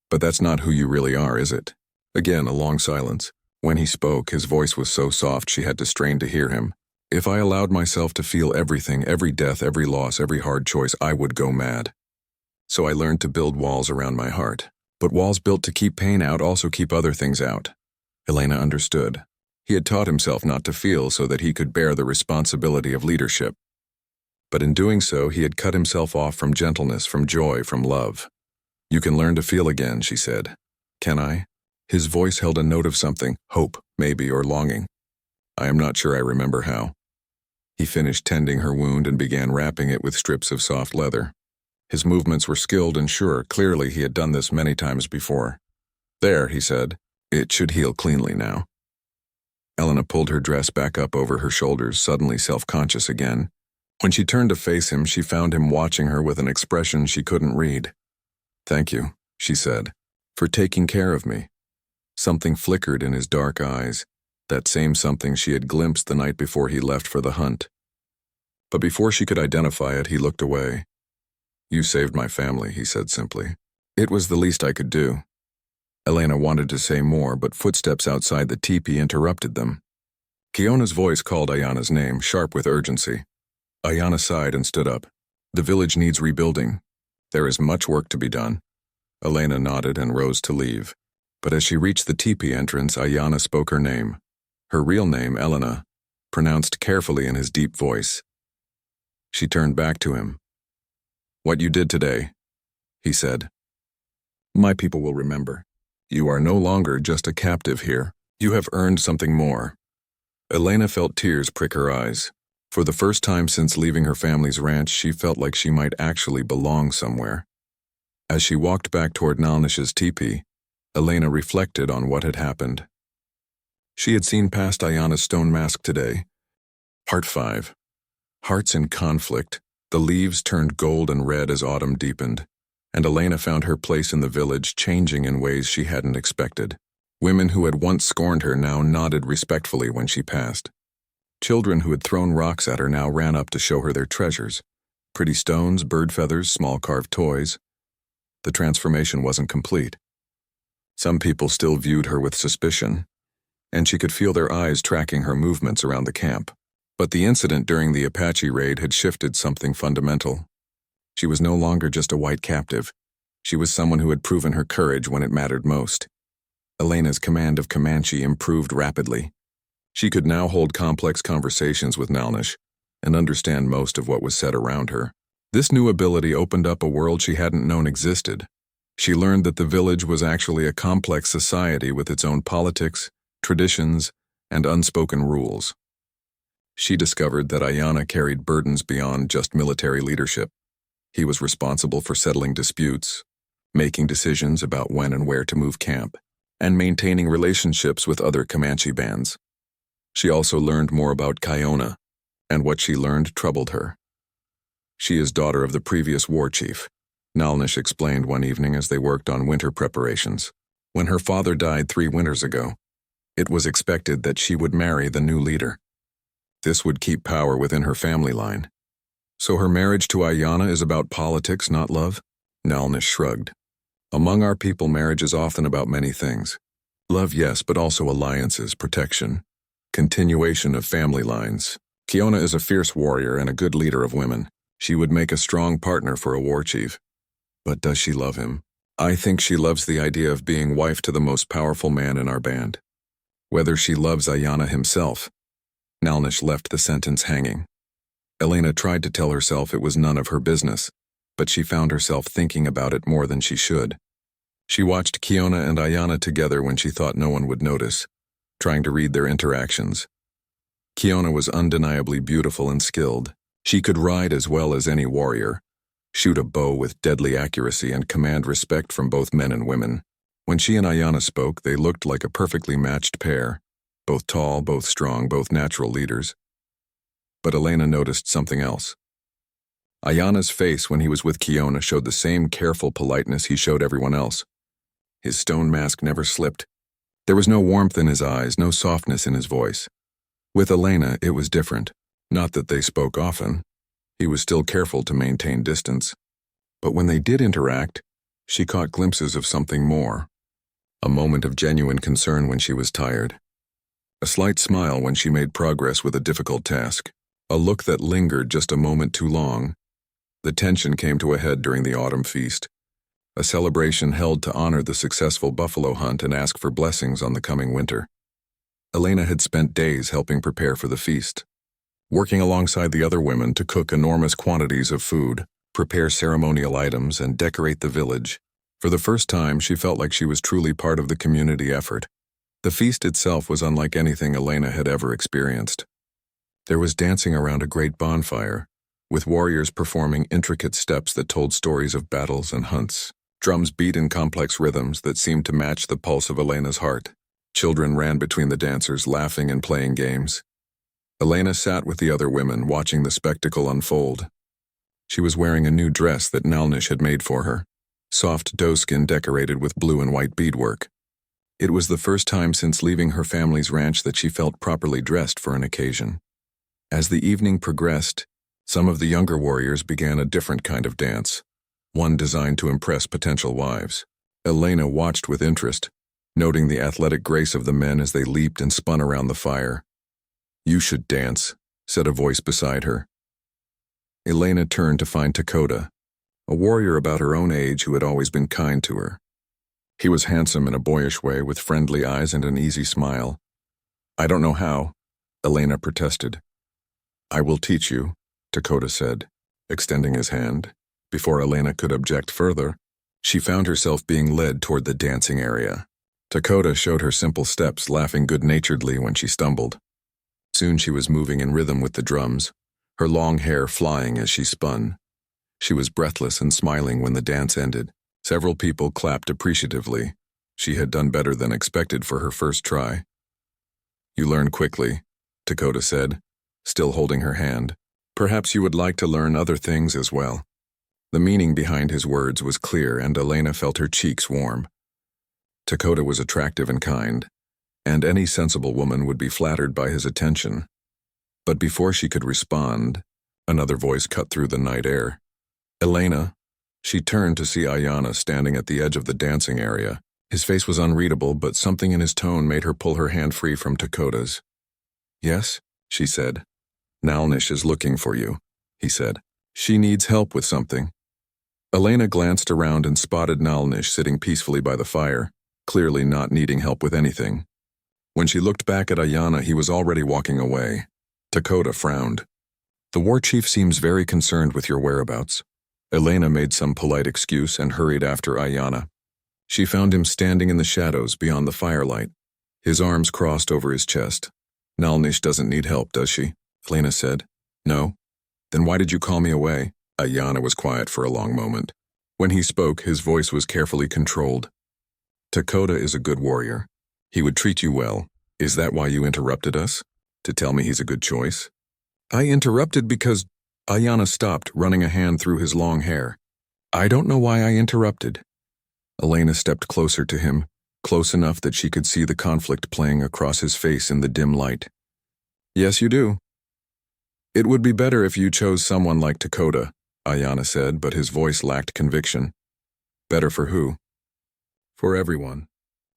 But that's not who you really are, is it?" Again, a long silence. When he spoke, his voice was so soft she had to strain to hear him. "If I allowed myself to feel everything, every death, every loss, every hard choice, I would go mad. So I learned to build walls around my heart. But walls built to keep pain out also keep other things out." Elena understood. He had taught himself not to feel so that he could bear the responsibility of leadership. But in doing so, he had cut himself off from gentleness, from joy, from love. "You can learn to feel again," she said. "Can I?" His voice held a note of something, hope, maybe, or longing. "I am not sure I remember how." He finished tending her wound and began wrapping it with strips of soft leather. His movements were skilled and sure. Clearly he had done this many times before. "There," he said. "It should heal cleanly now." Elena pulled her dress back up over her shoulders, suddenly self-conscious again. When she turned to face him, she found him watching her with an expression she couldn't read. "Thank you," she said, "for taking care of me." Something flickered in his dark eyes. that same something she had glimpsed the night before he left for the hunt. But before she could identify it, he looked away. "You saved my family," he said simply. "It was the least I could do." Elena wanted to say more, but footsteps outside the teepee interrupted them. Kiona's voice called Ayana's name, sharp with urgency. Ayana sighed and stood up. "The village needs rebuilding. There is much work to be done." Elena nodded and rose to leave. But as she reached the teepee entrance, Ayana spoke her name. Her real name, Elena, pronounced carefully in his deep voice. She turned back to him. "What you did today," he said. "My people will remember. You are no longer just a captive here. You have earned something more." Elena felt tears prick her eyes. For the first time since leaving her family's ranch, she felt like she might actually belong somewhere. As she walked back toward Nalnish's teepee, Elena reflected on what had happened. She had seen past Ayana's stone mask today. Part 5. Hearts in conflict. The leaves turned gold and red as autumn deepened, and Elena found her place in the village changing in ways she hadn't expected. Women who had once scorned her now nodded respectfully when she passed. Children who had thrown rocks at her now ran up to show her their treasures. Pretty stones, bird feathers, small carved toys. The transformation wasn't complete. Some people still viewed her with suspicion, and she could feel their eyes tracking her movements around the camp. But the incident during the Apache raid had shifted something fundamental. She was no longer just a white captive. She was someone who had proven her courage when it mattered most. Elena's command of Comanche improved rapidly. She could now hold complex conversations with Nalnish and understand most of what was said around her. This new ability opened up a world she hadn't known existed. She learned that the village was actually a complex society with its own politics, traditions, and unspoken rules. She discovered that Ayana carried burdens beyond just military leadership. He was responsible for settling disputes, making decisions about when and where to move camp, and maintaining relationships with other Comanche bands. She also learned more about Kiona, and what she learned troubled her. "She is daughter of the previous war chief," Nalnish explained one evening as they worked on winter preparations. "When her father died 3 winters ago, it was expected that she would marry the new leader. This would keep power within her family line. So her marriage to Ayana is about politics, not love?" Nalnish shrugged. "Among our people, marriage is often about many things. Love, yes, but also alliances, protection, continuation of family lines. Kiona is a fierce warrior and a good leader of women. She would make a strong partner for a war chief. But does she love him? I think she loves the idea of being wife to the most powerful man in our band. Whether she loves Ayana himself." Nalnish left the sentence hanging. Elena tried to tell herself it was none of her business, but she found herself thinking about it more than she should. She watched Kiona and Ayana together when she thought no one would notice, trying to read their interactions. Kiona was undeniably beautiful and skilled. She could ride as well as any warrior, shoot a bow with deadly accuracy, and command respect from both men and women. When she and Ayana spoke, they looked like a perfectly matched pair, both tall, both strong, both natural leaders. But Elena noticed something else. Ayana's face when he was with Kiona showed the same careful politeness he showed everyone else. His stone mask never slipped. There was no warmth in his eyes, no softness in his voice. With Elena, it was different. Not that they spoke often. He was still careful to maintain distance. But when they did interact, she caught glimpses of something more. A moment of genuine concern when she was tired. A slight smile when she made progress with a difficult task. A look that lingered just a moment too long. The tension came to a head during the autumn feast. A celebration held to honor the successful buffalo hunt and ask for blessings on the coming winter. Elena had spent days helping prepare for the feast, working alongside the other women to cook enormous quantities of food, prepare ceremonial items, and decorate the village. For the first time, she felt like she was truly part of the community effort. The feast itself was unlike anything Elena had ever experienced. There was dancing around a great bonfire, with warriors performing intricate steps that told stories of battles and hunts. Drums beat in complex rhythms that seemed to match the pulse of Elena's heart. Children ran between the dancers, laughing and playing games. Elena sat with the other women, watching the spectacle unfold. She was wearing a new dress that Nalnish had made for her, soft doeskin decorated with blue and white beadwork. It was the first time since leaving her family's ranch that she felt properly dressed for an occasion. As the evening progressed, some of the younger warriors began a different kind of dance, one designed to impress potential wives. Elena watched with interest, noting the athletic grace of the men as they leaped and spun around the fire. "You should dance," said a voice beside her. Elena turned to find Dakota, a warrior about her own age who had always been kind to her. He was handsome in a boyish way, with friendly eyes and an easy smile. "I don't know how," Elena protested. "I will teach you," Dakota said, extending his hand. Before Elena could object further, she found herself being led toward the dancing area. Dakota showed her simple steps, laughing good-naturedly when she stumbled. Soon she was moving in rhythm with the drums, her long hair flying as she spun. She was breathless and smiling when the dance ended. Several people clapped appreciatively. She had done better than expected for her first try. "You learn quickly," Dakota said, still holding her hand. "Perhaps you would like to learn other things as well." The meaning behind his words was clear, and Elena felt her cheeks warm. Dakota was attractive and kind, and any sensible woman would be flattered by his attention. But before she could respond, another voice cut through the night air. "Elena." She turned to see Ayanna standing at the edge of the dancing area. His face was unreadable, but something in his tone made her pull her hand free from Dakota's. "Yes," she said. "Nalnish is looking for you," he said. "She needs help with something." Elena glanced around and spotted Nalnish sitting peacefully by the fire, clearly not needing help with anything. When she looked back at Ayanna, he was already walking away. Dakota frowned. "The war chief seems very concerned with your whereabouts." Elena made some polite excuse and hurried after Ayanna. She found him standing in the shadows beyond the firelight, his arms crossed over his chest. "Nalnish doesn't need help, does she?" Elena said. "No." "Then why did you call me away?" Ayanna was quiet for a long moment. When he spoke, his voice was carefully controlled. "Dakota is a good warrior. He would treat you well. Is that why you interrupted us? To tell me he's a good choice?" "I interrupted because—" Ayanna stopped, running a hand through his long hair. "I don't know why I interrupted." Elena stepped closer to him, close enough that she could see the conflict playing across his face in the dim light. "Yes, you do. It would be better if you chose someone like Dakota," Ayanna said, but his voice lacked conviction. "Better for who?" "For everyone.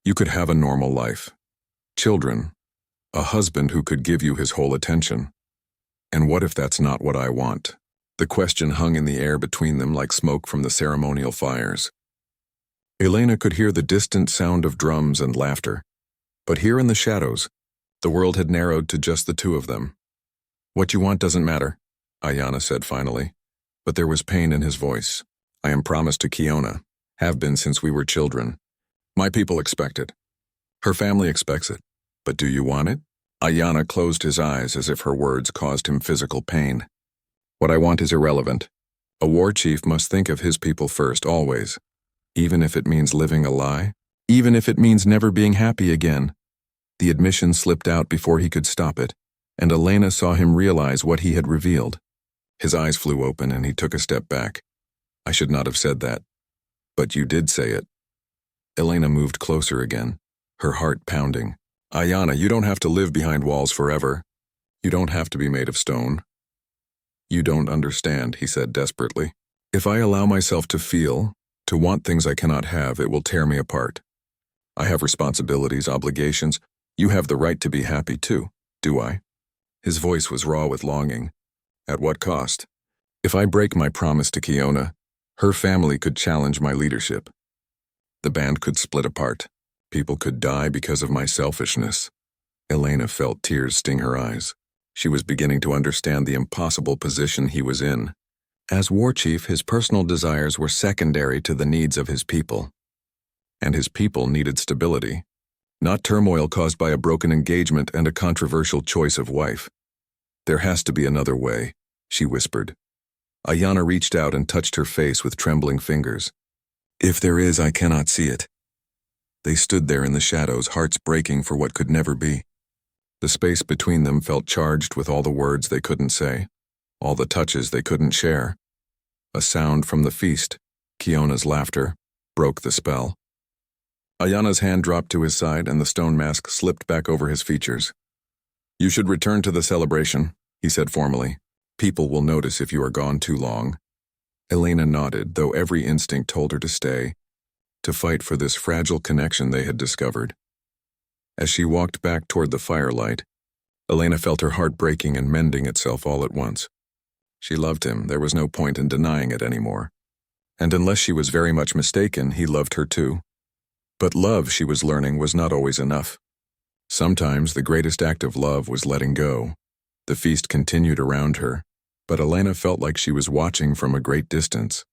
You could have a normal life. Children. A husband who could give you his whole attention. And what if that's not what I want?" The question hung in the air between them like smoke from the ceremonial fires. Elena could hear the distant sound of drums and laughter. But here in the shadows, the world had narrowed to just the two of them. "What you want doesn't matter," Ayanna said finally. But there was pain in his voice. "I am promised to Kiona. Have been since we were children. My people expect it. Her family expects it. But do you want it?" Ayanna closed his eyes as if her words caused him physical pain. "What I want is irrelevant. A war chief must think of his people first, always. Even if it means living a lie. Even if it means never being happy again." The admission slipped out before he could stop it, and Elena saw him realize what he had revealed. His eyes flew open and he took a step back. "I should not have said that. But you did say it." Elena moved closer again, her heart pounding. "Ayanna, you don't have to live behind walls forever. You don't have to be made of stone." "You don't understand," he said desperately. "If I allow myself to feel, to want things I cannot have, it will tear me apart. I have responsibilities, obligations. You have the right to be happy too, do I?" His voice was raw with longing. "At what cost? If I break my promise to Kiona, her family could challenge my leadership. The band could split apart. People could die because of my selfishness." Elena felt tears sting her eyes. She was beginning to understand the impossible position he was in. As war chief, his personal desires were secondary to the needs of his people. And his people needed stability, not turmoil caused by a broken engagement and a controversial choice of wife. "There has to be another way," she whispered. Ayanna reached out and touched her face with trembling fingers. "If there is, I cannot see it." They stood there in the shadows, hearts breaking for what could never be. The space between them felt charged with all the words they couldn't say, all the touches they couldn't share. A sound from the feast, Kiona's laughter, broke the spell. Ayana's hand dropped to his side and the stone mask slipped back over his features. "You should return to the celebration," he said formally. "People will notice if you are gone too long." Elena nodded, though every instinct told her to stay, to fight for this fragile connection they had discovered. As she walked back toward the firelight, Elena felt her heart breaking and mending itself all at once. She loved him, there was no point in denying it anymore. And unless she was very much mistaken, he loved her too. But love, she was learning, was not always enough. Sometimes the greatest act of love was letting go. The feast continued around her, but Elena felt like she was watching from a great distance.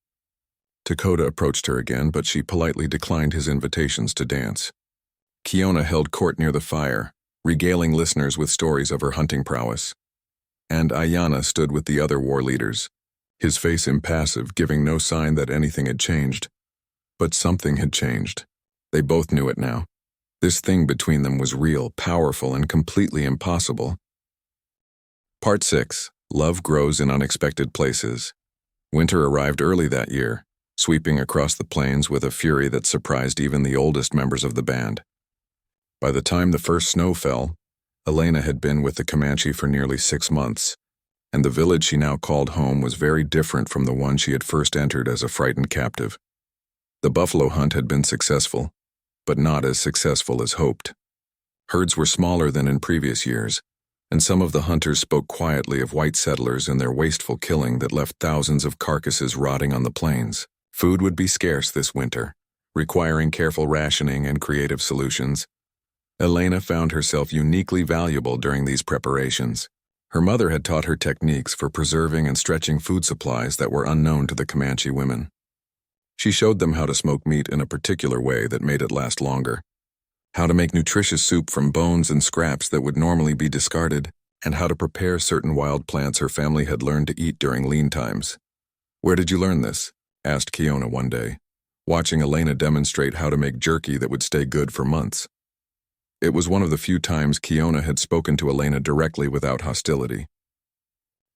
Dakota approached her again, but she politely declined his invitations to dance. Kiona held court near the fire, regaling listeners with stories of her hunting prowess. And Ayana stood with the other war leaders, his face impassive, giving no sign that anything had changed. But something had changed. They both knew it now. This thing between them was real, powerful, and completely impossible. Part 6. Love grows in unexpected places. Winter arrived early that year, sweeping across the plains with a fury that surprised even the oldest members of the band. By the time the first snow fell, Elena had been with the Comanche for nearly 6 months, and the village she now called home was very different from the one she had first entered as a frightened captive. The buffalo hunt had been successful, but not as successful as hoped. Herds were smaller than in previous years, and some of the hunters spoke quietly of white settlers and their wasteful killing that left thousands of carcasses rotting on the plains. Food would be scarce this winter, requiring careful rationing and creative solutions. Elena found herself uniquely valuable during these preparations. Her mother had taught her techniques for preserving and stretching food supplies that were unknown to the Comanche women. She showed them how to smoke meat in a particular way that made it last longer, how to make nutritious soup from bones and scraps that would normally be discarded, and how to prepare certain wild plants her family had learned to eat during lean times. "Where did you learn this?" asked Kiona one day, watching Elena demonstrate how to make jerky that would stay good for months. It was one of the few times Kiona had spoken to Elena directly without hostility.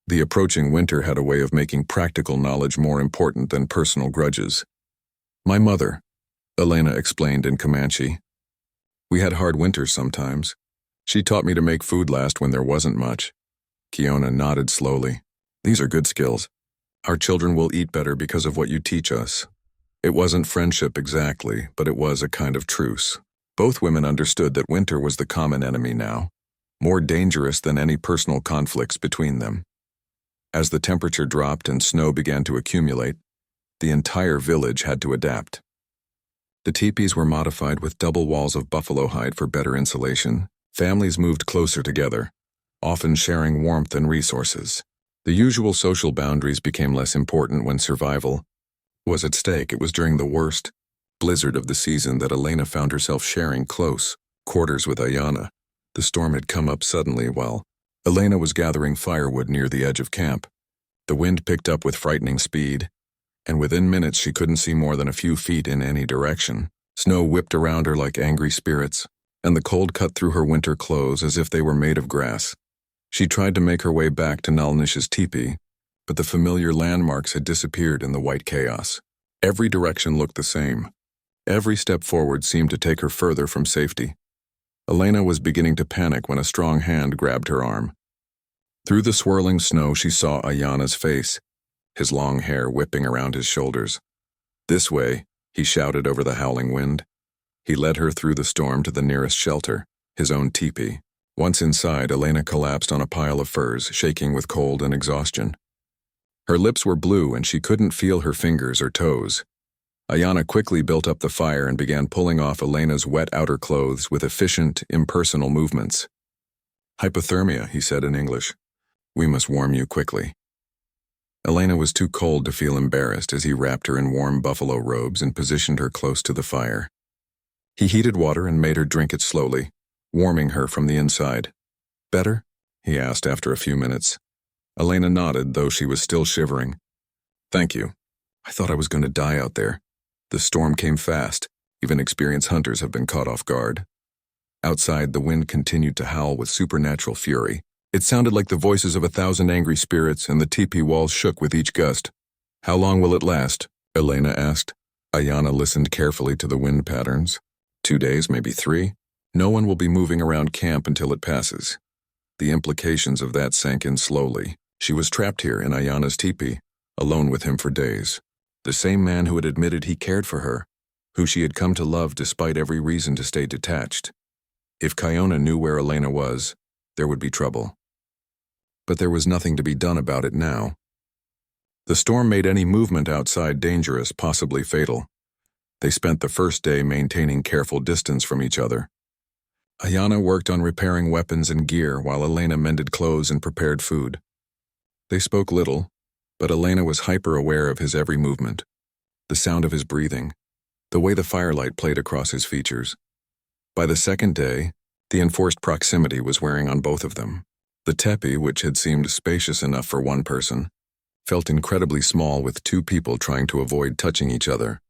The approaching winter had a way of making practical knowledge more important than personal grudges. "My mother," Elena explained in Comanche. "We had hard winters sometimes. She taught me to make food last when there wasn't much." Kiona nodded slowly. "These are good skills. Our children will eat better because of what you teach us." It wasn't friendship exactly, but it was a kind of truce. Both women understood that winter was the common enemy now, more dangerous than any personal conflicts between them. As the temperature dropped and snow began to accumulate, the entire village had to adapt. The teepees were modified with double walls of buffalo hide for better insulation. Families moved closer together, often sharing warmth and resources. The usual social boundaries became less important when survival was at stake. It was during the worst blizzard of the season that Elena found herself sharing close quarters with Ayana. The storm had come up suddenly while Elena was gathering firewood near the edge of camp. The wind picked up with frightening speed, and within minutes she couldn't see more than a few feet in any direction. Snow whipped around her like angry spirits, and the cold cut through her winter clothes as if they were made of grass. She tried to make her way back to Nalnish's teepee, but the familiar landmarks had disappeared in the white chaos. Every direction looked the same. Every step forward seemed to take her further from safety. Elena was beginning to panic when a strong hand grabbed her arm. Through the swirling snow she saw Ayana's face, his long hair whipping around his shoulders. "This way," he shouted over the howling wind. He led her through the storm to the nearest shelter, his own teepee. Once inside, Elena collapsed on a pile of furs, shaking with cold and exhaustion. Her lips were blue and she couldn't feel her fingers or toes. Ayana quickly built up the fire and began pulling off Elena's wet outer clothes with efficient, impersonal movements. "Hypothermia," he said in English. "We must warm you quickly." Elena was too cold to feel embarrassed as he wrapped her in warm buffalo robes and positioned her close to the fire. He heated water and made her drink it slowly, warming her from the inside. "Better?" he asked after a few minutes. Elena nodded, though she was still shivering. "Thank you. I thought I was going to die out there. The storm came fast. Even experienced hunters have been caught off guard." Outside, the wind continued to howl with supernatural fury. It sounded like the voices of 1,000 angry spirits, and the teepee walls shook with each gust. "How long will it last?" Elena asked. Ayana listened carefully to the wind patterns. 2 days, maybe 3. No one will be moving around camp until it passes. The implications of that sank in slowly. She was trapped here in Ayana's teepee, alone with him for days. The same man who had admitted he cared for her, who she had come to love despite every reason to stay detached. If Kiona knew where Elena was, there would be trouble. But there was nothing to be done about it now. The storm made any movement outside dangerous, possibly fatal. They spent the first day maintaining careful distance from each other. Ayana worked on repairing weapons and gear while Elena mended clothes and prepared food. They spoke little, but Elena was hyper-aware of his every movement, the sound of his breathing, the way the firelight played across his features. By the second day, the enforced proximity was wearing on both of them. The teepee, which had seemed spacious enough for one person, felt incredibly small with 2 people trying to avoid touching each other.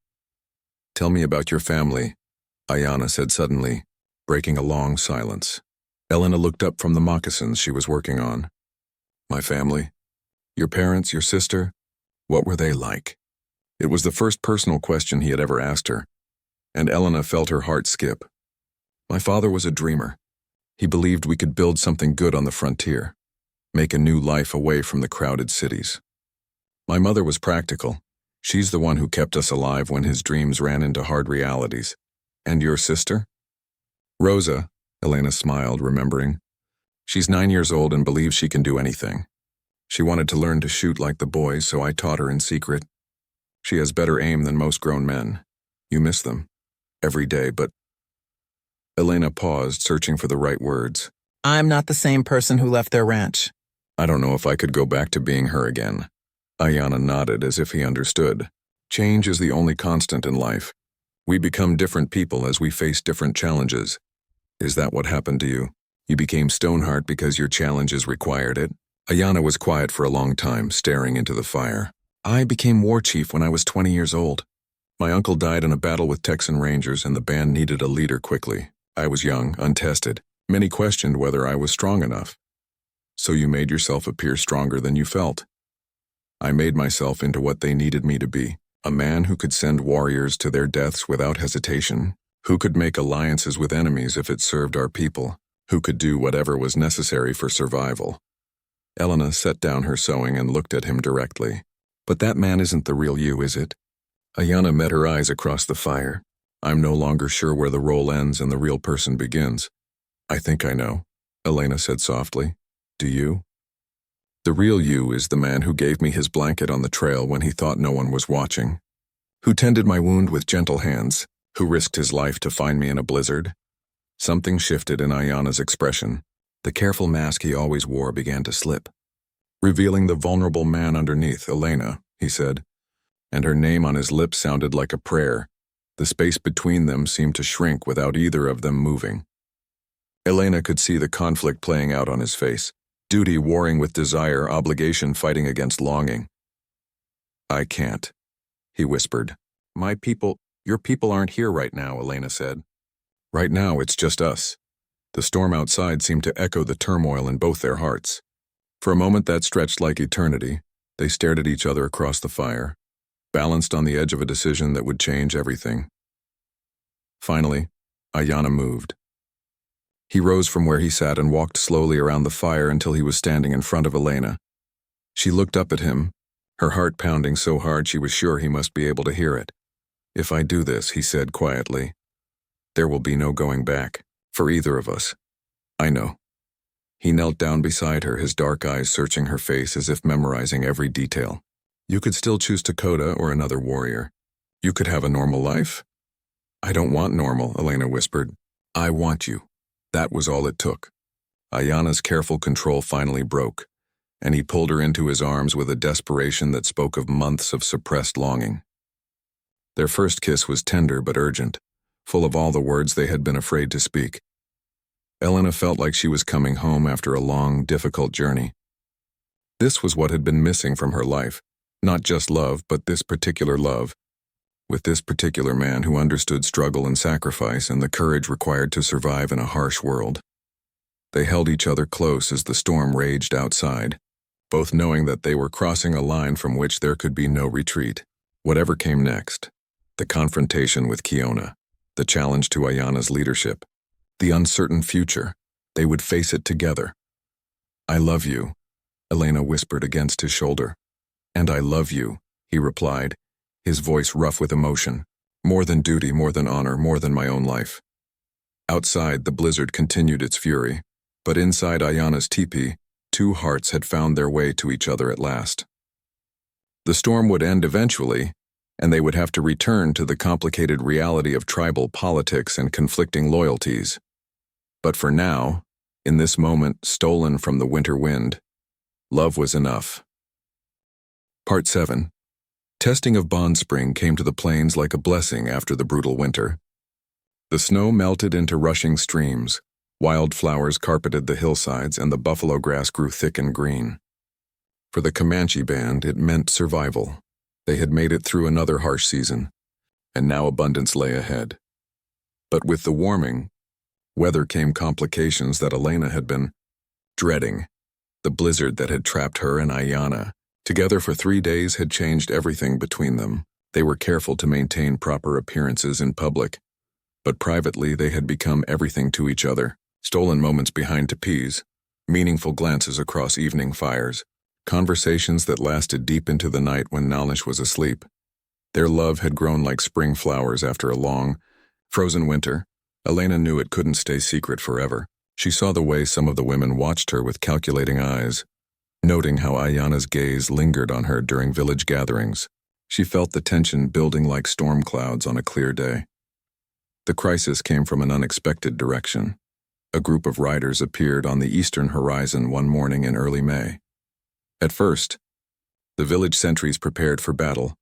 "Tell me about your family," Ayana said suddenly, breaking a long silence. Elena looked up from the moccasins she was working on. "My family? Your parents, your sister? What were they like?" It was the first personal question he had ever asked her, and Elena felt her heart skip. "My father was a dreamer. He believed we could build something good on the frontier, make a new life away from the crowded cities. My mother was practical. She's the one who kept us alive when his dreams ran into hard realities. And your sister?" "Rosa," Elena smiled, remembering. "She's 9 years old and believes she can do anything. She wanted to learn to shoot like the boys, so I taught her in secret. She has better aim than most grown men. You miss them. Every day, but..." Elena paused, searching for the right words. I'm not the same person who left their ranch. "I don't know if I could go back to being her again." Ayana nodded as if he understood. Change is the only constant in life. We become different people as we face different challenges. Is that what happened to you? You became Stoneheart because your challenges required it? Ayana was quiet for a long time, staring into the fire. "I became war chief when I was 20 years old. My uncle died in a battle with Texan Rangers and the band needed a leader quickly. I was young, untested. Many questioned whether I was strong enough. So you made yourself appear stronger than you felt. I made myself into what they needed me to be, a man who could send warriors to their deaths without hesitation, who could make alliances with enemies if it served our people, who could do whatever was necessary for survival." Elena set down her sewing and looked at him directly. "But that man isn't the real you, is it?" Ayana met her eyes across the fire. "I'm no longer sure where the role ends and the real person begins." "I think I know," Elena said softly. "Do you?" "The real you is the man who gave me his blanket on the trail when he thought no one was watching, who tended my wound with gentle hands, who risked his life to find me in a blizzard." Something shifted in Ayana's expression. The careful mask he always wore began to slip, revealing the vulnerable man underneath. "Elena," he said, and her name on his lips sounded like a prayer. The space between them seemed to shrink without either of them moving. Elena could see the conflict playing out on his face. Duty warring with desire, obligation fighting against longing. "I can't," he whispered. Your people aren't here right now," Elena said. "Right now, it's just us." The storm outside seemed to echo the turmoil in both their hearts. For a moment that stretched like eternity, they stared at each other across the fire, balanced on the edge of a decision that would change everything. Finally, Ayana moved. He rose from where he sat and walked slowly around the fire until he was standing in front of Elena. She looked up at him, her heart pounding so hard she was sure he must be able to hear it. "If I do this," he said quietly, "there will be no going back, for either of us. I know." He knelt down beside her, his dark eyes searching her face as if memorizing every detail. "You could still choose Dakota or another warrior. You could have a normal life." "I don't want normal," Elena whispered. "I want you." That was all it took. Ayana's careful control finally broke, and he pulled her into his arms with a desperation that spoke of months of suppressed longing. Their first kiss was tender but urgent, full of all the words they had been afraid to speak. Elena felt like she was coming home after a long, difficult journey. This was what had been missing from her life, not just love, but this particular love, with this particular man who understood struggle and sacrifice and the courage required to survive in a harsh world. They held each other close as the storm raged outside, both knowing that they were crossing a line from which there could be no retreat. Whatever came next, the confrontation with Kiona, the challenge to Ayana's leadership, the uncertain future. They would face it together. "I love you," Elena whispered against his shoulder. "And I love you," he replied, his voice rough with emotion. "More than duty, more than honor, more than my own life." Outside, the blizzard continued its fury, but inside Ayana's teepee, two hearts had found their way to each other at last. The storm would end eventually, and they would have to return to the complicated reality of tribal politics and conflicting loyalties. But for now, in this moment stolen from the winter wind, love was enough. Part 7. Testing of Bond Spring came to the plains like a blessing after the brutal winter. The snow melted into rushing streams, wildflowers carpeted the hillsides, and the buffalo grass grew thick and green. For the Comanche band, it meant survival. They had made it through another harsh season, and now abundance lay ahead. But with the warming, weather came complications that Elena had been dreading. The blizzard that had trapped her and Ayana together for 3 days had changed everything between them. They were careful to maintain proper appearances in public, but privately they had become everything to each other. Stolen moments behind tepees, meaningful glances across evening fires, conversations that lasted deep into the night when Nalnish was asleep. Their love had grown like spring flowers after a long, frozen winter. Elena knew it couldn't stay secret forever. She saw the way some of the women watched her with calculating eyes, noting how Ayana's gaze lingered on her during village gatherings. She felt the tension building like storm clouds on a clear day. The crisis came from an unexpected direction. A group of riders appeared on the eastern horizon one morning in early May. At first, the village sentries prepared for battle,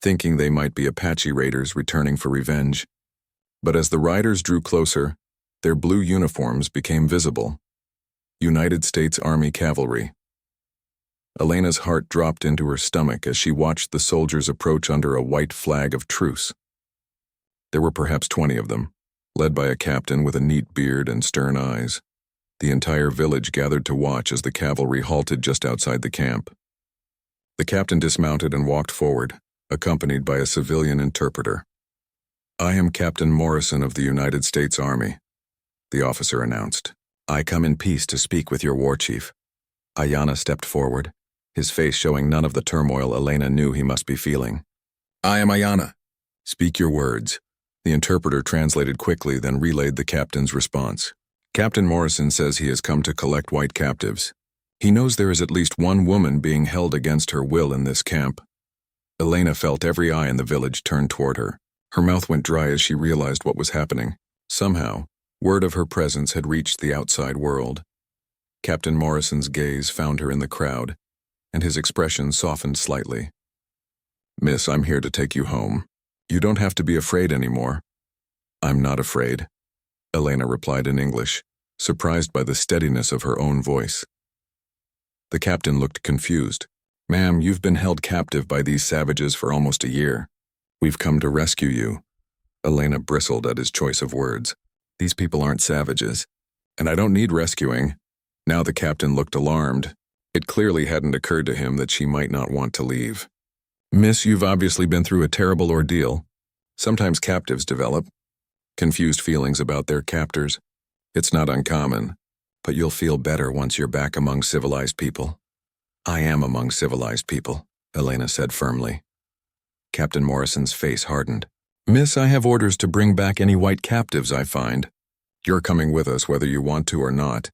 thinking they might be Apache raiders returning for revenge. But as the riders drew closer, their blue uniforms became visible. United States Army cavalry. Elena's heart dropped into her stomach as she watched the soldiers approach under a white flag of truce. There were perhaps 20 of them, led by a captain with a neat beard and stern eyes. The entire village gathered to watch as the cavalry halted just outside the camp. The captain dismounted and walked forward, accompanied by a civilian interpreter. "I am Captain Morrison of the United States Army," the officer announced. "I come in peace to speak with your war chief." Ayana stepped forward, his face showing none of the turmoil Elena knew he must be feeling. "I am Ayana. Speak your words." The interpreter translated quickly, then relayed the captain's response. "Captain Morrison says he has come to collect white captives. He knows there is at least one woman being held against her will in this camp." Elena felt every eye in the village turn toward her. Her mouth went dry as she realized what was happening. Somehow, word of her presence had reached the outside world. Captain Morrison's gaze found her in the crowd, and his expression softened slightly. "Miss, I'm here to take you home. You don't have to be afraid anymore." "I'm not afraid," Elena replied in English, surprised by the steadiness of her own voice. The captain looked confused. "Ma'am, you've been held captive by these savages for almost a year. We've come to rescue you." Elena bristled at his choice of words. "These people aren't savages, and I don't need rescuing." Now the captain looked alarmed. It clearly hadn't occurred to him that she might not want to leave. "Miss, you've obviously been through a terrible ordeal. Sometimes captives develop confused feelings about their captors. It's not uncommon, but you'll feel better once you're back among civilized people." "I am among civilized people," Elena said firmly. Captain Morrison's face hardened. "Miss, I have orders to bring back any white captives I find. You're coming with us whether you want to or not."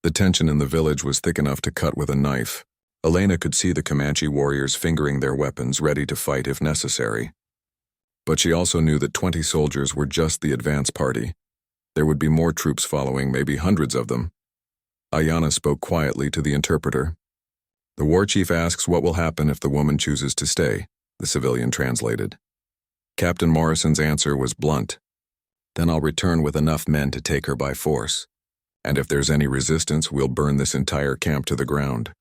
The tension in the village was thick enough to cut with a knife. Elena could see the Comanche warriors fingering their weapons, ready to fight if necessary. But she also knew that 20 soldiers were just the advance party. There would be more troops following, maybe hundreds of them. Ayana spoke quietly to the interpreter. "The war chief asks what will happen if the woman chooses to stay," the civilian translated. Captain Morrison's answer was blunt. "Then I'll return with enough men to take her by force. And if there's any resistance, we'll burn this entire camp to the ground."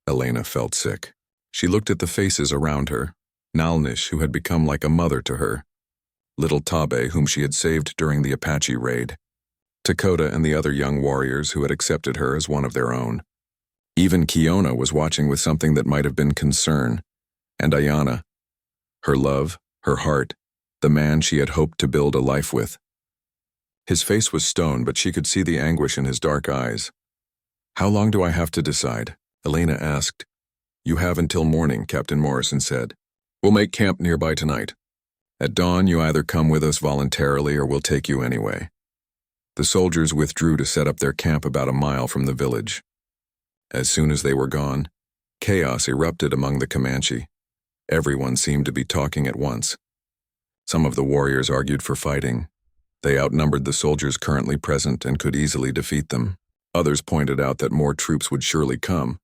Elena felt sick. She looked at the faces around her. Nalnish, who had become like a mother to her. Little Tabe, whom she had saved during the Apache raid. Dakota and the other young warriors who had accepted her as one of their own. Even Kiona was watching with something that might have been concern. And Ayana. Her love, her heart, the man she had hoped to build a life with. His face was stone, but she could see the anguish in his dark eyes. "How long do I have to decide?" Elena asked. "You have until morning," Captain Morrison said. "We'll make camp nearby tonight. At dawn, you either come with us voluntarily or we'll take you anyway." The soldiers withdrew to set up their camp about a mile from the village. As soon as they were gone, chaos erupted among the Comanche. Everyone seemed to be talking at once. Some of the warriors argued for fighting. They outnumbered the soldiers currently present and could easily defeat them. Others pointed out that more troops would surely come,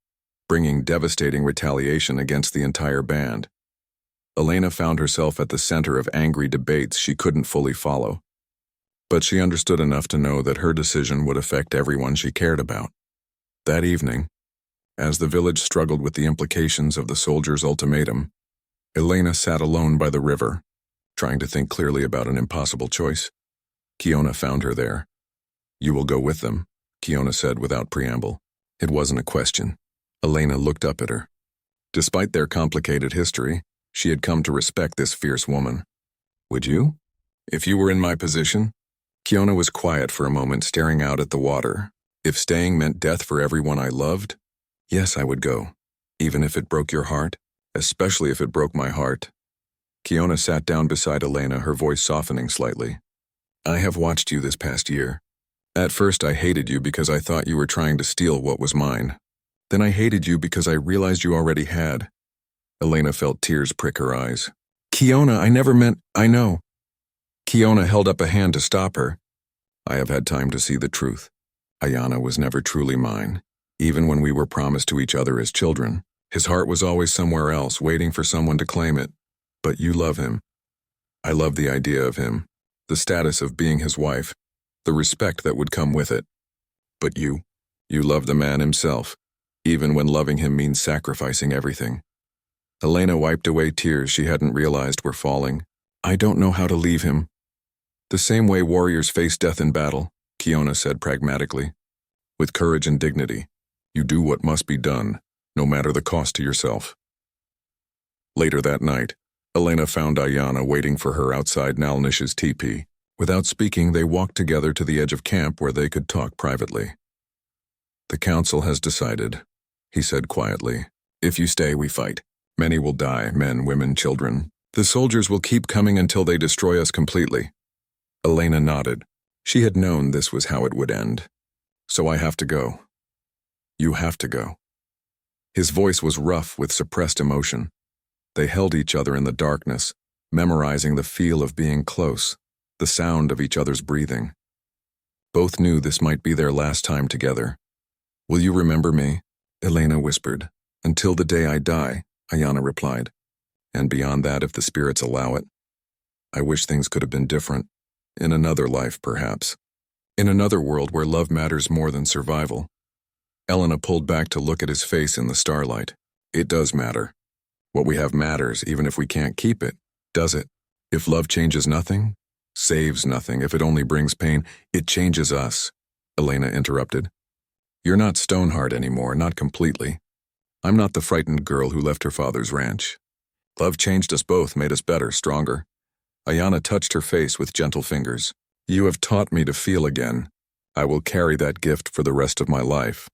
bringing devastating retaliation against the entire band. Elena found herself at the center of angry debates she couldn't fully follow. But she understood enough to know that her decision would affect everyone she cared about. That evening, as the village struggled with the implications of the soldiers' ultimatum, Elena sat alone by the river, trying to think clearly about an impossible choice. Kiona found her there. "You will go with them," Kiona said without preamble. It wasn't a question. Elena looked up at her. Despite their complicated history, she had come to respect this fierce woman. "Would you? If you were in my position?" Kiona was quiet for a moment, staring out at the water. "If staying meant death for everyone I loved? Yes, I would go. Even if it broke your heart? Especially if it broke my heart." Kiona sat down beside Elena, her voice softening slightly. "I have watched you this past year. At first I hated you because I thought you were trying to steal what was mine. Then I hated you because I realized you already had." Elena felt tears prick her eyes. "Kiona, I never meant—" "I know." Kiona held up a hand to stop her. "I have had time to see the truth. Ayana was never truly mine, even when we were promised to each other as children. His heart was always somewhere else, waiting for someone to claim it. But you love him. I love the idea of him, the status of being his wife, the respect that would come with it. But you love the man himself, even when loving him means sacrificing everything." Elena wiped away tears she hadn't realized were falling. "I don't know how to leave him." "The same way warriors face death in battle," Kiona said pragmatically. "With courage and dignity, you do what must be done, no matter the cost to yourself." Later that night, Elena found Ayana waiting for her outside Nalnish's teepee. Without speaking, they walked together to the edge of camp where they could talk privately. "The council has decided," he said quietly. "If you stay, we fight. Many will die, men, women, children. The soldiers will keep coming until they destroy us completely." Elena nodded. She had known this was how it would end. "So I have to go." "You have to go." His voice was rough with suppressed emotion. They held each other in the darkness, memorizing the feel of being close, the sound of each other's breathing. Both knew this might be their last time together. "Will you remember me?" Elena whispered. "Until the day I die," Ayana replied. "And beyond that if the spirits allow it. I wish things could have been different. In another life, perhaps. In another world where love matters more than survival." Elena pulled back to look at his face in the starlight. "It does matter. What we have matters, even if we can't keep it, does it? If love changes nothing, saves nothing, if it only brings pain, it changes us," Elena interrupted. "You're not Stoneheart anymore, not completely. I'm not the frightened girl who left her father's ranch. Love changed us both, made us better, stronger." Ayana touched her face with gentle fingers. "You have taught me to feel again. I will carry that gift for the rest of my life.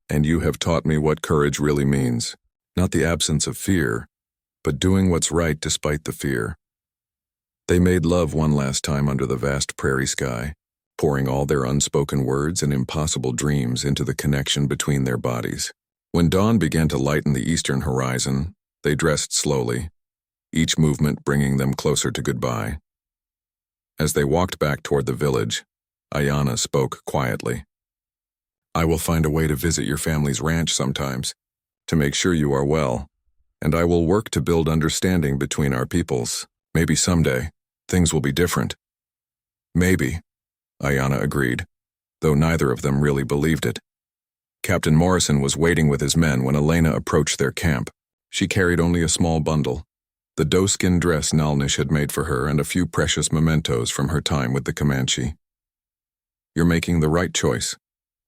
And you have taught me what courage really means. Not the absence of fear, but doing what's right despite the fear." They made love one last time under the vast prairie sky, pouring all their unspoken words and impossible dreams into the connection between their bodies. When dawn began to lighten the eastern horizon, they dressed slowly, each movement bringing them closer to goodbye. As they walked back toward the village, Ayana spoke quietly. "I will find a way to visit your family's ranch sometimes, to make sure you are well, and I will work to build understanding between our peoples. Maybe someday, things will be different." "Maybe," Ayana agreed, though neither of them really believed it. Captain Morrison was waiting with his men when Elena approached their camp. She carried only a small bundle, the doeskin dress Nalnish had made for her and a few precious mementos from her time with the Comanche. "You're making the right choice,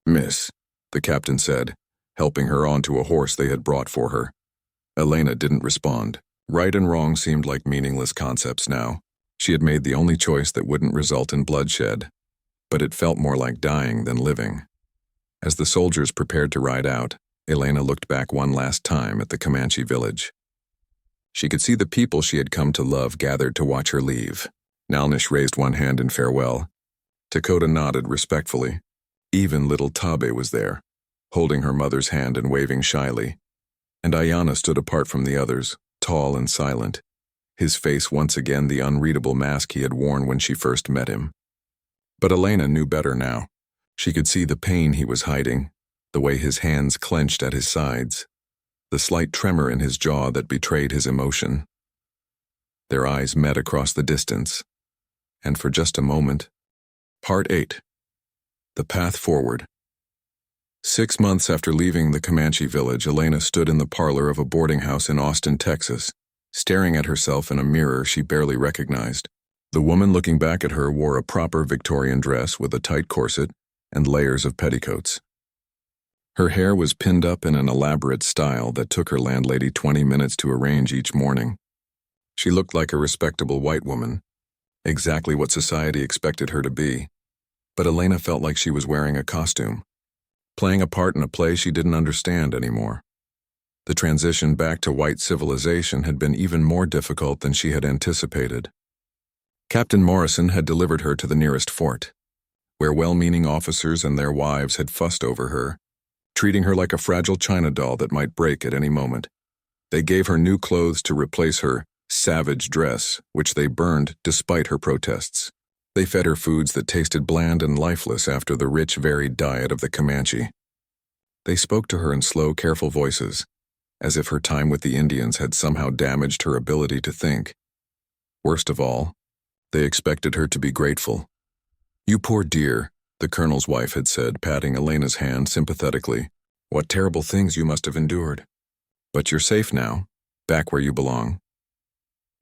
miss," the captain said, helping her onto a horse they had brought for her. Elena didn't respond. Right and wrong seemed like meaningless concepts now. She had made the only choice that wouldn't result in bloodshed, but it felt more like dying than living. As the soldiers prepared to ride out, Elena looked back one last time at the Comanche village. She could see the people she had come to love gathered to watch her leave. Nalnish raised one hand in farewell. Dakota nodded respectfully. Even little Tabe was there, holding her mother's hand and waving shyly. And Ayana stood apart from the others, tall and silent, his face once again the unreadable mask he had worn when she first met him. But Elena knew better now. She could see the pain he was hiding, the way his hands clenched at his sides, the slight tremor in his jaw that betrayed his emotion. Their eyes met across the distance, and for just a moment. Part 8. The Path Forward. 6 months after leaving the Comanche village, Elena stood in the parlor of a boarding house in Austin, Texas, staring at herself in a mirror she barely recognized. The woman looking back at her wore a proper Victorian dress with a tight corset and layers of petticoats. Her hair was pinned up in an elaborate style that took her landlady 20 minutes to arrange each morning. She looked like a respectable white woman, exactly what society expected her to be. But Elena felt like she was wearing a costume, playing a part in a play she didn't understand anymore. The transition back to white civilization had been even more difficult than she had anticipated. Captain Morrison had delivered her to the nearest fort, where well-meaning officers and their wives had fussed over her, treating her like a fragile china doll that might break at any moment. They gave her new clothes to replace her savage dress, which they burned despite her protests. They fed her foods that tasted bland and lifeless after the rich, varied diet of the Comanche. They spoke to her in slow, careful voices, as if her time with the Indians had somehow damaged her ability to think. Worst of all, they expected her to be grateful. "You poor dear," the colonel's wife had said, patting Elena's hand sympathetically. "What terrible things you must have endured. But you're safe now, back where you belong."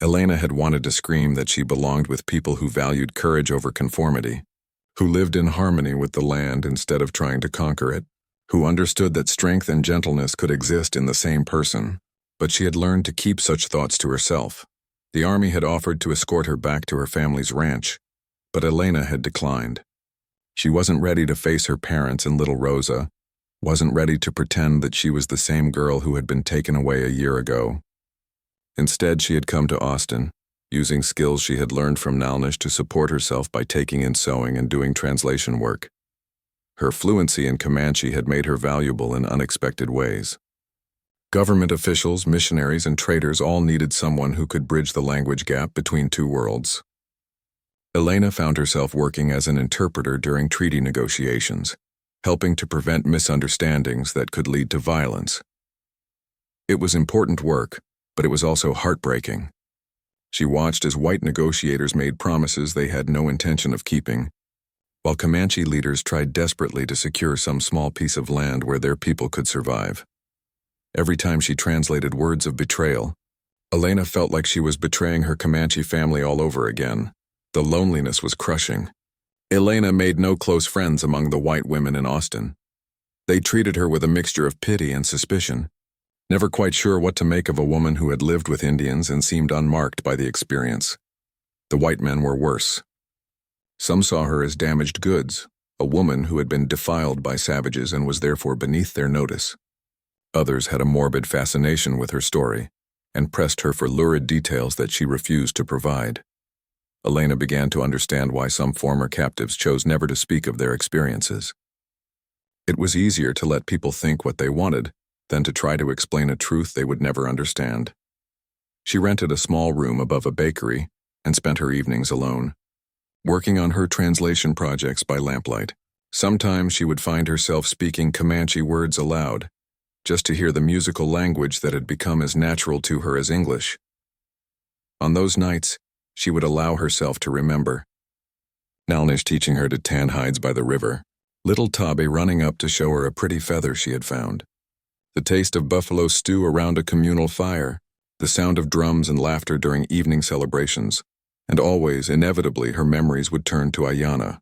Elena had wanted to scream that she belonged with people who valued courage over conformity, who lived in harmony with the land instead of trying to conquer it, who understood that strength and gentleness could exist in the same person, but she had learned to keep such thoughts to herself. The army had offered to escort her back to her family's ranch, but Elena had declined. She wasn't ready to face her parents and little Rosa, wasn't ready to pretend that she was the same girl who had been taken away a year ago. Instead, she had come to Austin, using skills she had learned from Nalnish to support herself by taking in sewing and doing translation work. Her fluency in Comanche had made her valuable in unexpected ways. Government officials, missionaries, and traders all needed someone who could bridge the language gap between two worlds. Elena found herself working as an interpreter during treaty negotiations, helping to prevent misunderstandings that could lead to violence. It was important work, but it was also heartbreaking. She watched as white negotiators made promises they had no intention of keeping, while Comanche leaders tried desperately to secure some small piece of land where their people could survive. Every time she translated words of betrayal, Elena felt like she was betraying her Comanche family all over again. The loneliness was crushing. Elena made no close friends among the white women in Austin. They treated her with a mixture of pity and suspicion, never quite sure what to make of a woman who had lived with Indians and seemed unmarked by the experience. The white men were worse. Some saw her as damaged goods, a woman who had been defiled by savages and was therefore beneath their notice. Others had a morbid fascination with her story and pressed her for lurid details that she refused to provide. Elena began to understand why some former captives chose never to speak of their experiences. It was easier to let people think what they wanted than to try to explain a truth they would never understand. She rented a small room above a bakery and spent her evenings alone, working on her translation projects by lamplight. Sometimes she would find herself speaking Comanche words aloud, just to hear the musical language that had become as natural to her as English. On those nights, she would allow herself to remember. Nalnish teaching her to tan hides by the river, little Tabe running up to show her a pretty feather she had found, the taste of buffalo stew around a communal fire, the sound of drums and laughter during evening celebrations, and always, inevitably, her memories would turn to Ayana.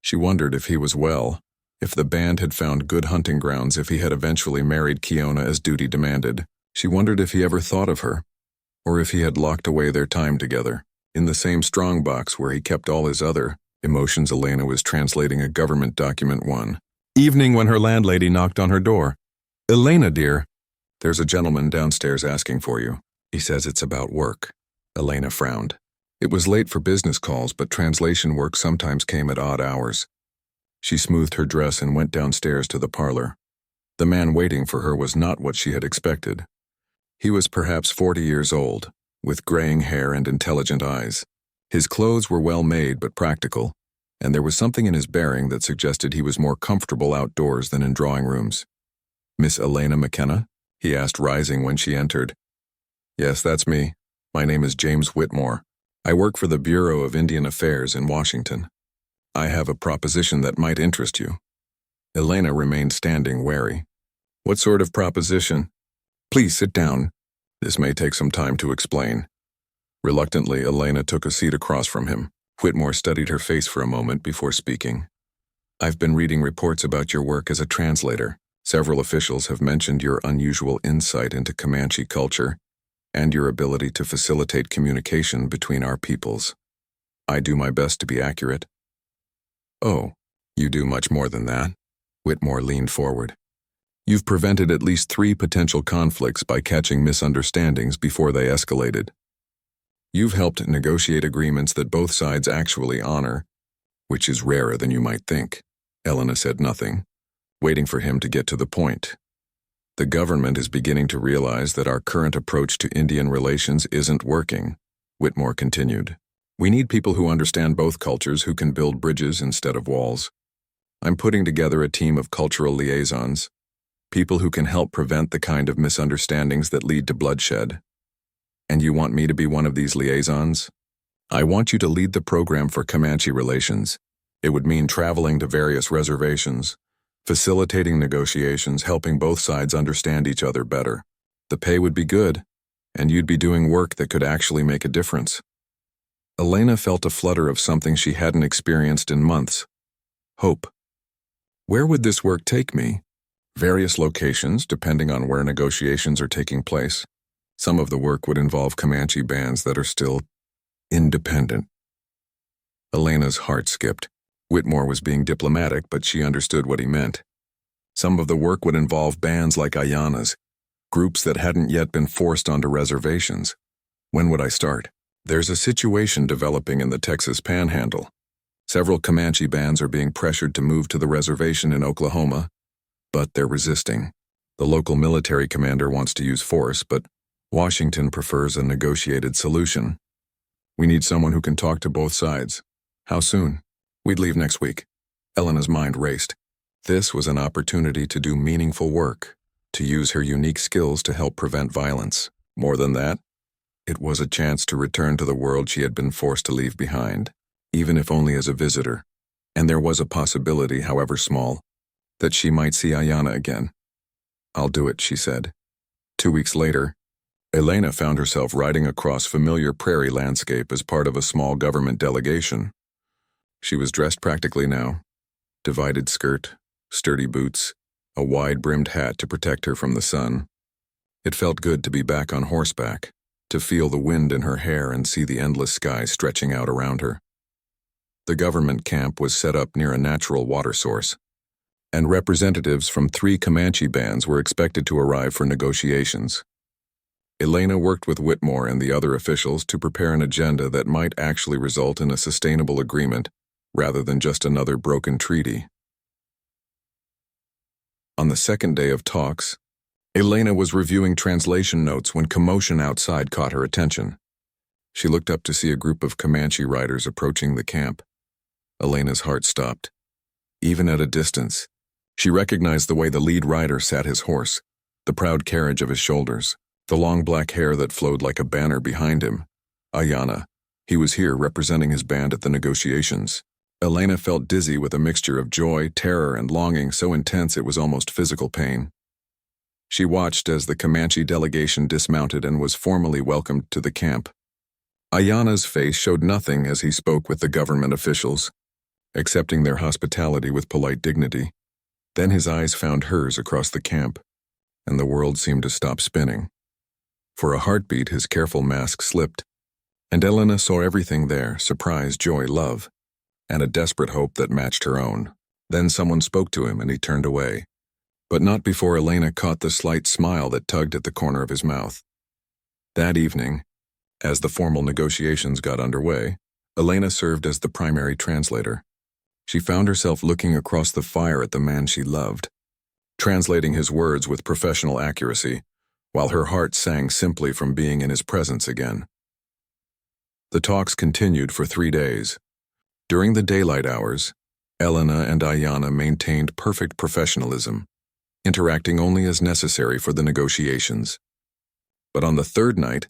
She wondered if he was well, if the band had found good hunting grounds, if he had eventually married Kiona as duty demanded. She wondered if he ever thought of her, or if he had locked away their time together. In the same strongbox where he kept all his other emotions, Elena was translating a government document one evening when her landlady knocked on her door. "Elena, dear, there's a gentleman downstairs asking for you. He says it's about work." Elena frowned. It was late for business calls, but translation work sometimes came at odd hours. She smoothed her dress and went downstairs to the parlor. The man waiting for her was not what she had expected. He was perhaps 40 years old, with graying hair and intelligent eyes. His clothes were well made but practical, and there was something in his bearing that suggested he was more comfortable outdoors than in drawing rooms. "Miss Elena McKenna?" he asked, rising when she entered. "Yes, that's me. My name is James Whitmore. I work for the Bureau of Indian Affairs in Washington. I have a proposition that might interest you." Elena remained standing, wary. "What sort of proposition?" "Please sit down. This may take some time to explain." Reluctantly, Elena took a seat across from him. Whitmore studied her face for a moment before speaking. "I've been reading reports about your work as a translator. Several officials have mentioned your unusual insight into Comanche culture and your ability to facilitate communication between our peoples. I do my best to be accurate." "Oh, you do much more than that." Whitmore leaned forward. "You've prevented at least 3 potential conflicts by catching misunderstandings before they escalated. You've helped negotiate agreements that both sides actually honor, which is rarer than you might think." Elena said nothing, waiting for him to get to the point. "The government is beginning to realize that our current approach to Indian relations isn't working," Whitmore continued. "We need people who understand both cultures, who can build bridges instead of walls. I'm putting together a team of cultural liaisons, people who can help prevent the kind of misunderstandings that lead to bloodshed. And you want me to be one of these liaisons? I want you to lead the program for Comanche relations. It would mean traveling to various reservations, facilitating negotiations, helping both sides understand each other better. The pay would be good, and you'd be doing work that could actually make a difference." Elena felt a flutter of something she hadn't experienced in months. Hope. "Where would this work take me?" "Various locations, depending on where negotiations are taking place. Some of the work would involve Comanche bands that are still independent." Elena's heart skipped. Whitmore was being diplomatic, but she understood what he meant. Some of the work would involve bands like Ayanas, groups that hadn't yet been forced onto reservations. "When would I start?" "There's a situation developing in the Texas Panhandle. Several Comanche bands are being pressured to move to the reservation in Oklahoma, but they're resisting. The local military commander wants to use force, but Washington prefers a negotiated solution. We need someone who can talk to both sides." "How soon?" "We'd leave next week." Elena's mind raced. This was an opportunity to do meaningful work, to use her unique skills to help prevent violence. More than that, it was a chance to return to the world she had been forced to leave behind, even if only as a visitor. And there was a possibility, however small, that she might see Ayana again. "I'll do it," she said. 2 weeks later, Elena found herself riding across familiar prairie landscape as part of a small government delegation. She was dressed practically now. Divided skirt, sturdy boots, a wide-brimmed hat to protect her from the sun. It felt good to be back on horseback, to feel the wind in her hair and see the endless sky stretching out around her. The government camp was set up near a natural water source, and representatives from 3 Comanche bands were expected to arrive for negotiations. Elena worked with Whitmore and the other officials to prepare an agenda that might actually result in a sustainable agreement rather than just another broken treaty. On the second day of talks, Elena was reviewing translation notes when commotion outside caught her attention. She looked up to see a group of Comanche riders approaching the camp. Elena's heart stopped. Even at a distance, she recognized the way the lead rider sat his horse, the proud carriage of his shoulders, the long black hair that flowed like a banner behind him. Ayana. He was here representing his band at the negotiations. Elena felt dizzy with a mixture of joy, terror, and longing so intense it was almost physical pain. She watched as the Comanche delegation dismounted and was formally welcomed to the camp. Ayana's face showed nothing as he spoke with the government officials, accepting their hospitality with polite dignity. Then his eyes found hers across the camp, and the world seemed to stop spinning. For a heartbeat, his careful mask slipped, And Elena saw everything there: surprise, joy, love, and a desperate hope that matched her own. Then someone spoke to him and he turned away, but not before Elena caught the slight smile that tugged at the corner of his mouth. That evening, as the formal negotiations got underway, Elena served as the primary translator. She found herself looking across the fire at the man she loved, translating his words with professional accuracy, while her heart sang simply from being in his presence again. The talks continued for 3 days. During the daylight hours, Elena and Ayana maintained perfect professionalism, interacting only as necessary for the negotiations. But on the third night,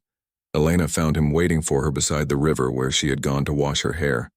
Elena found him waiting for her beside the river where she had gone to wash her hair.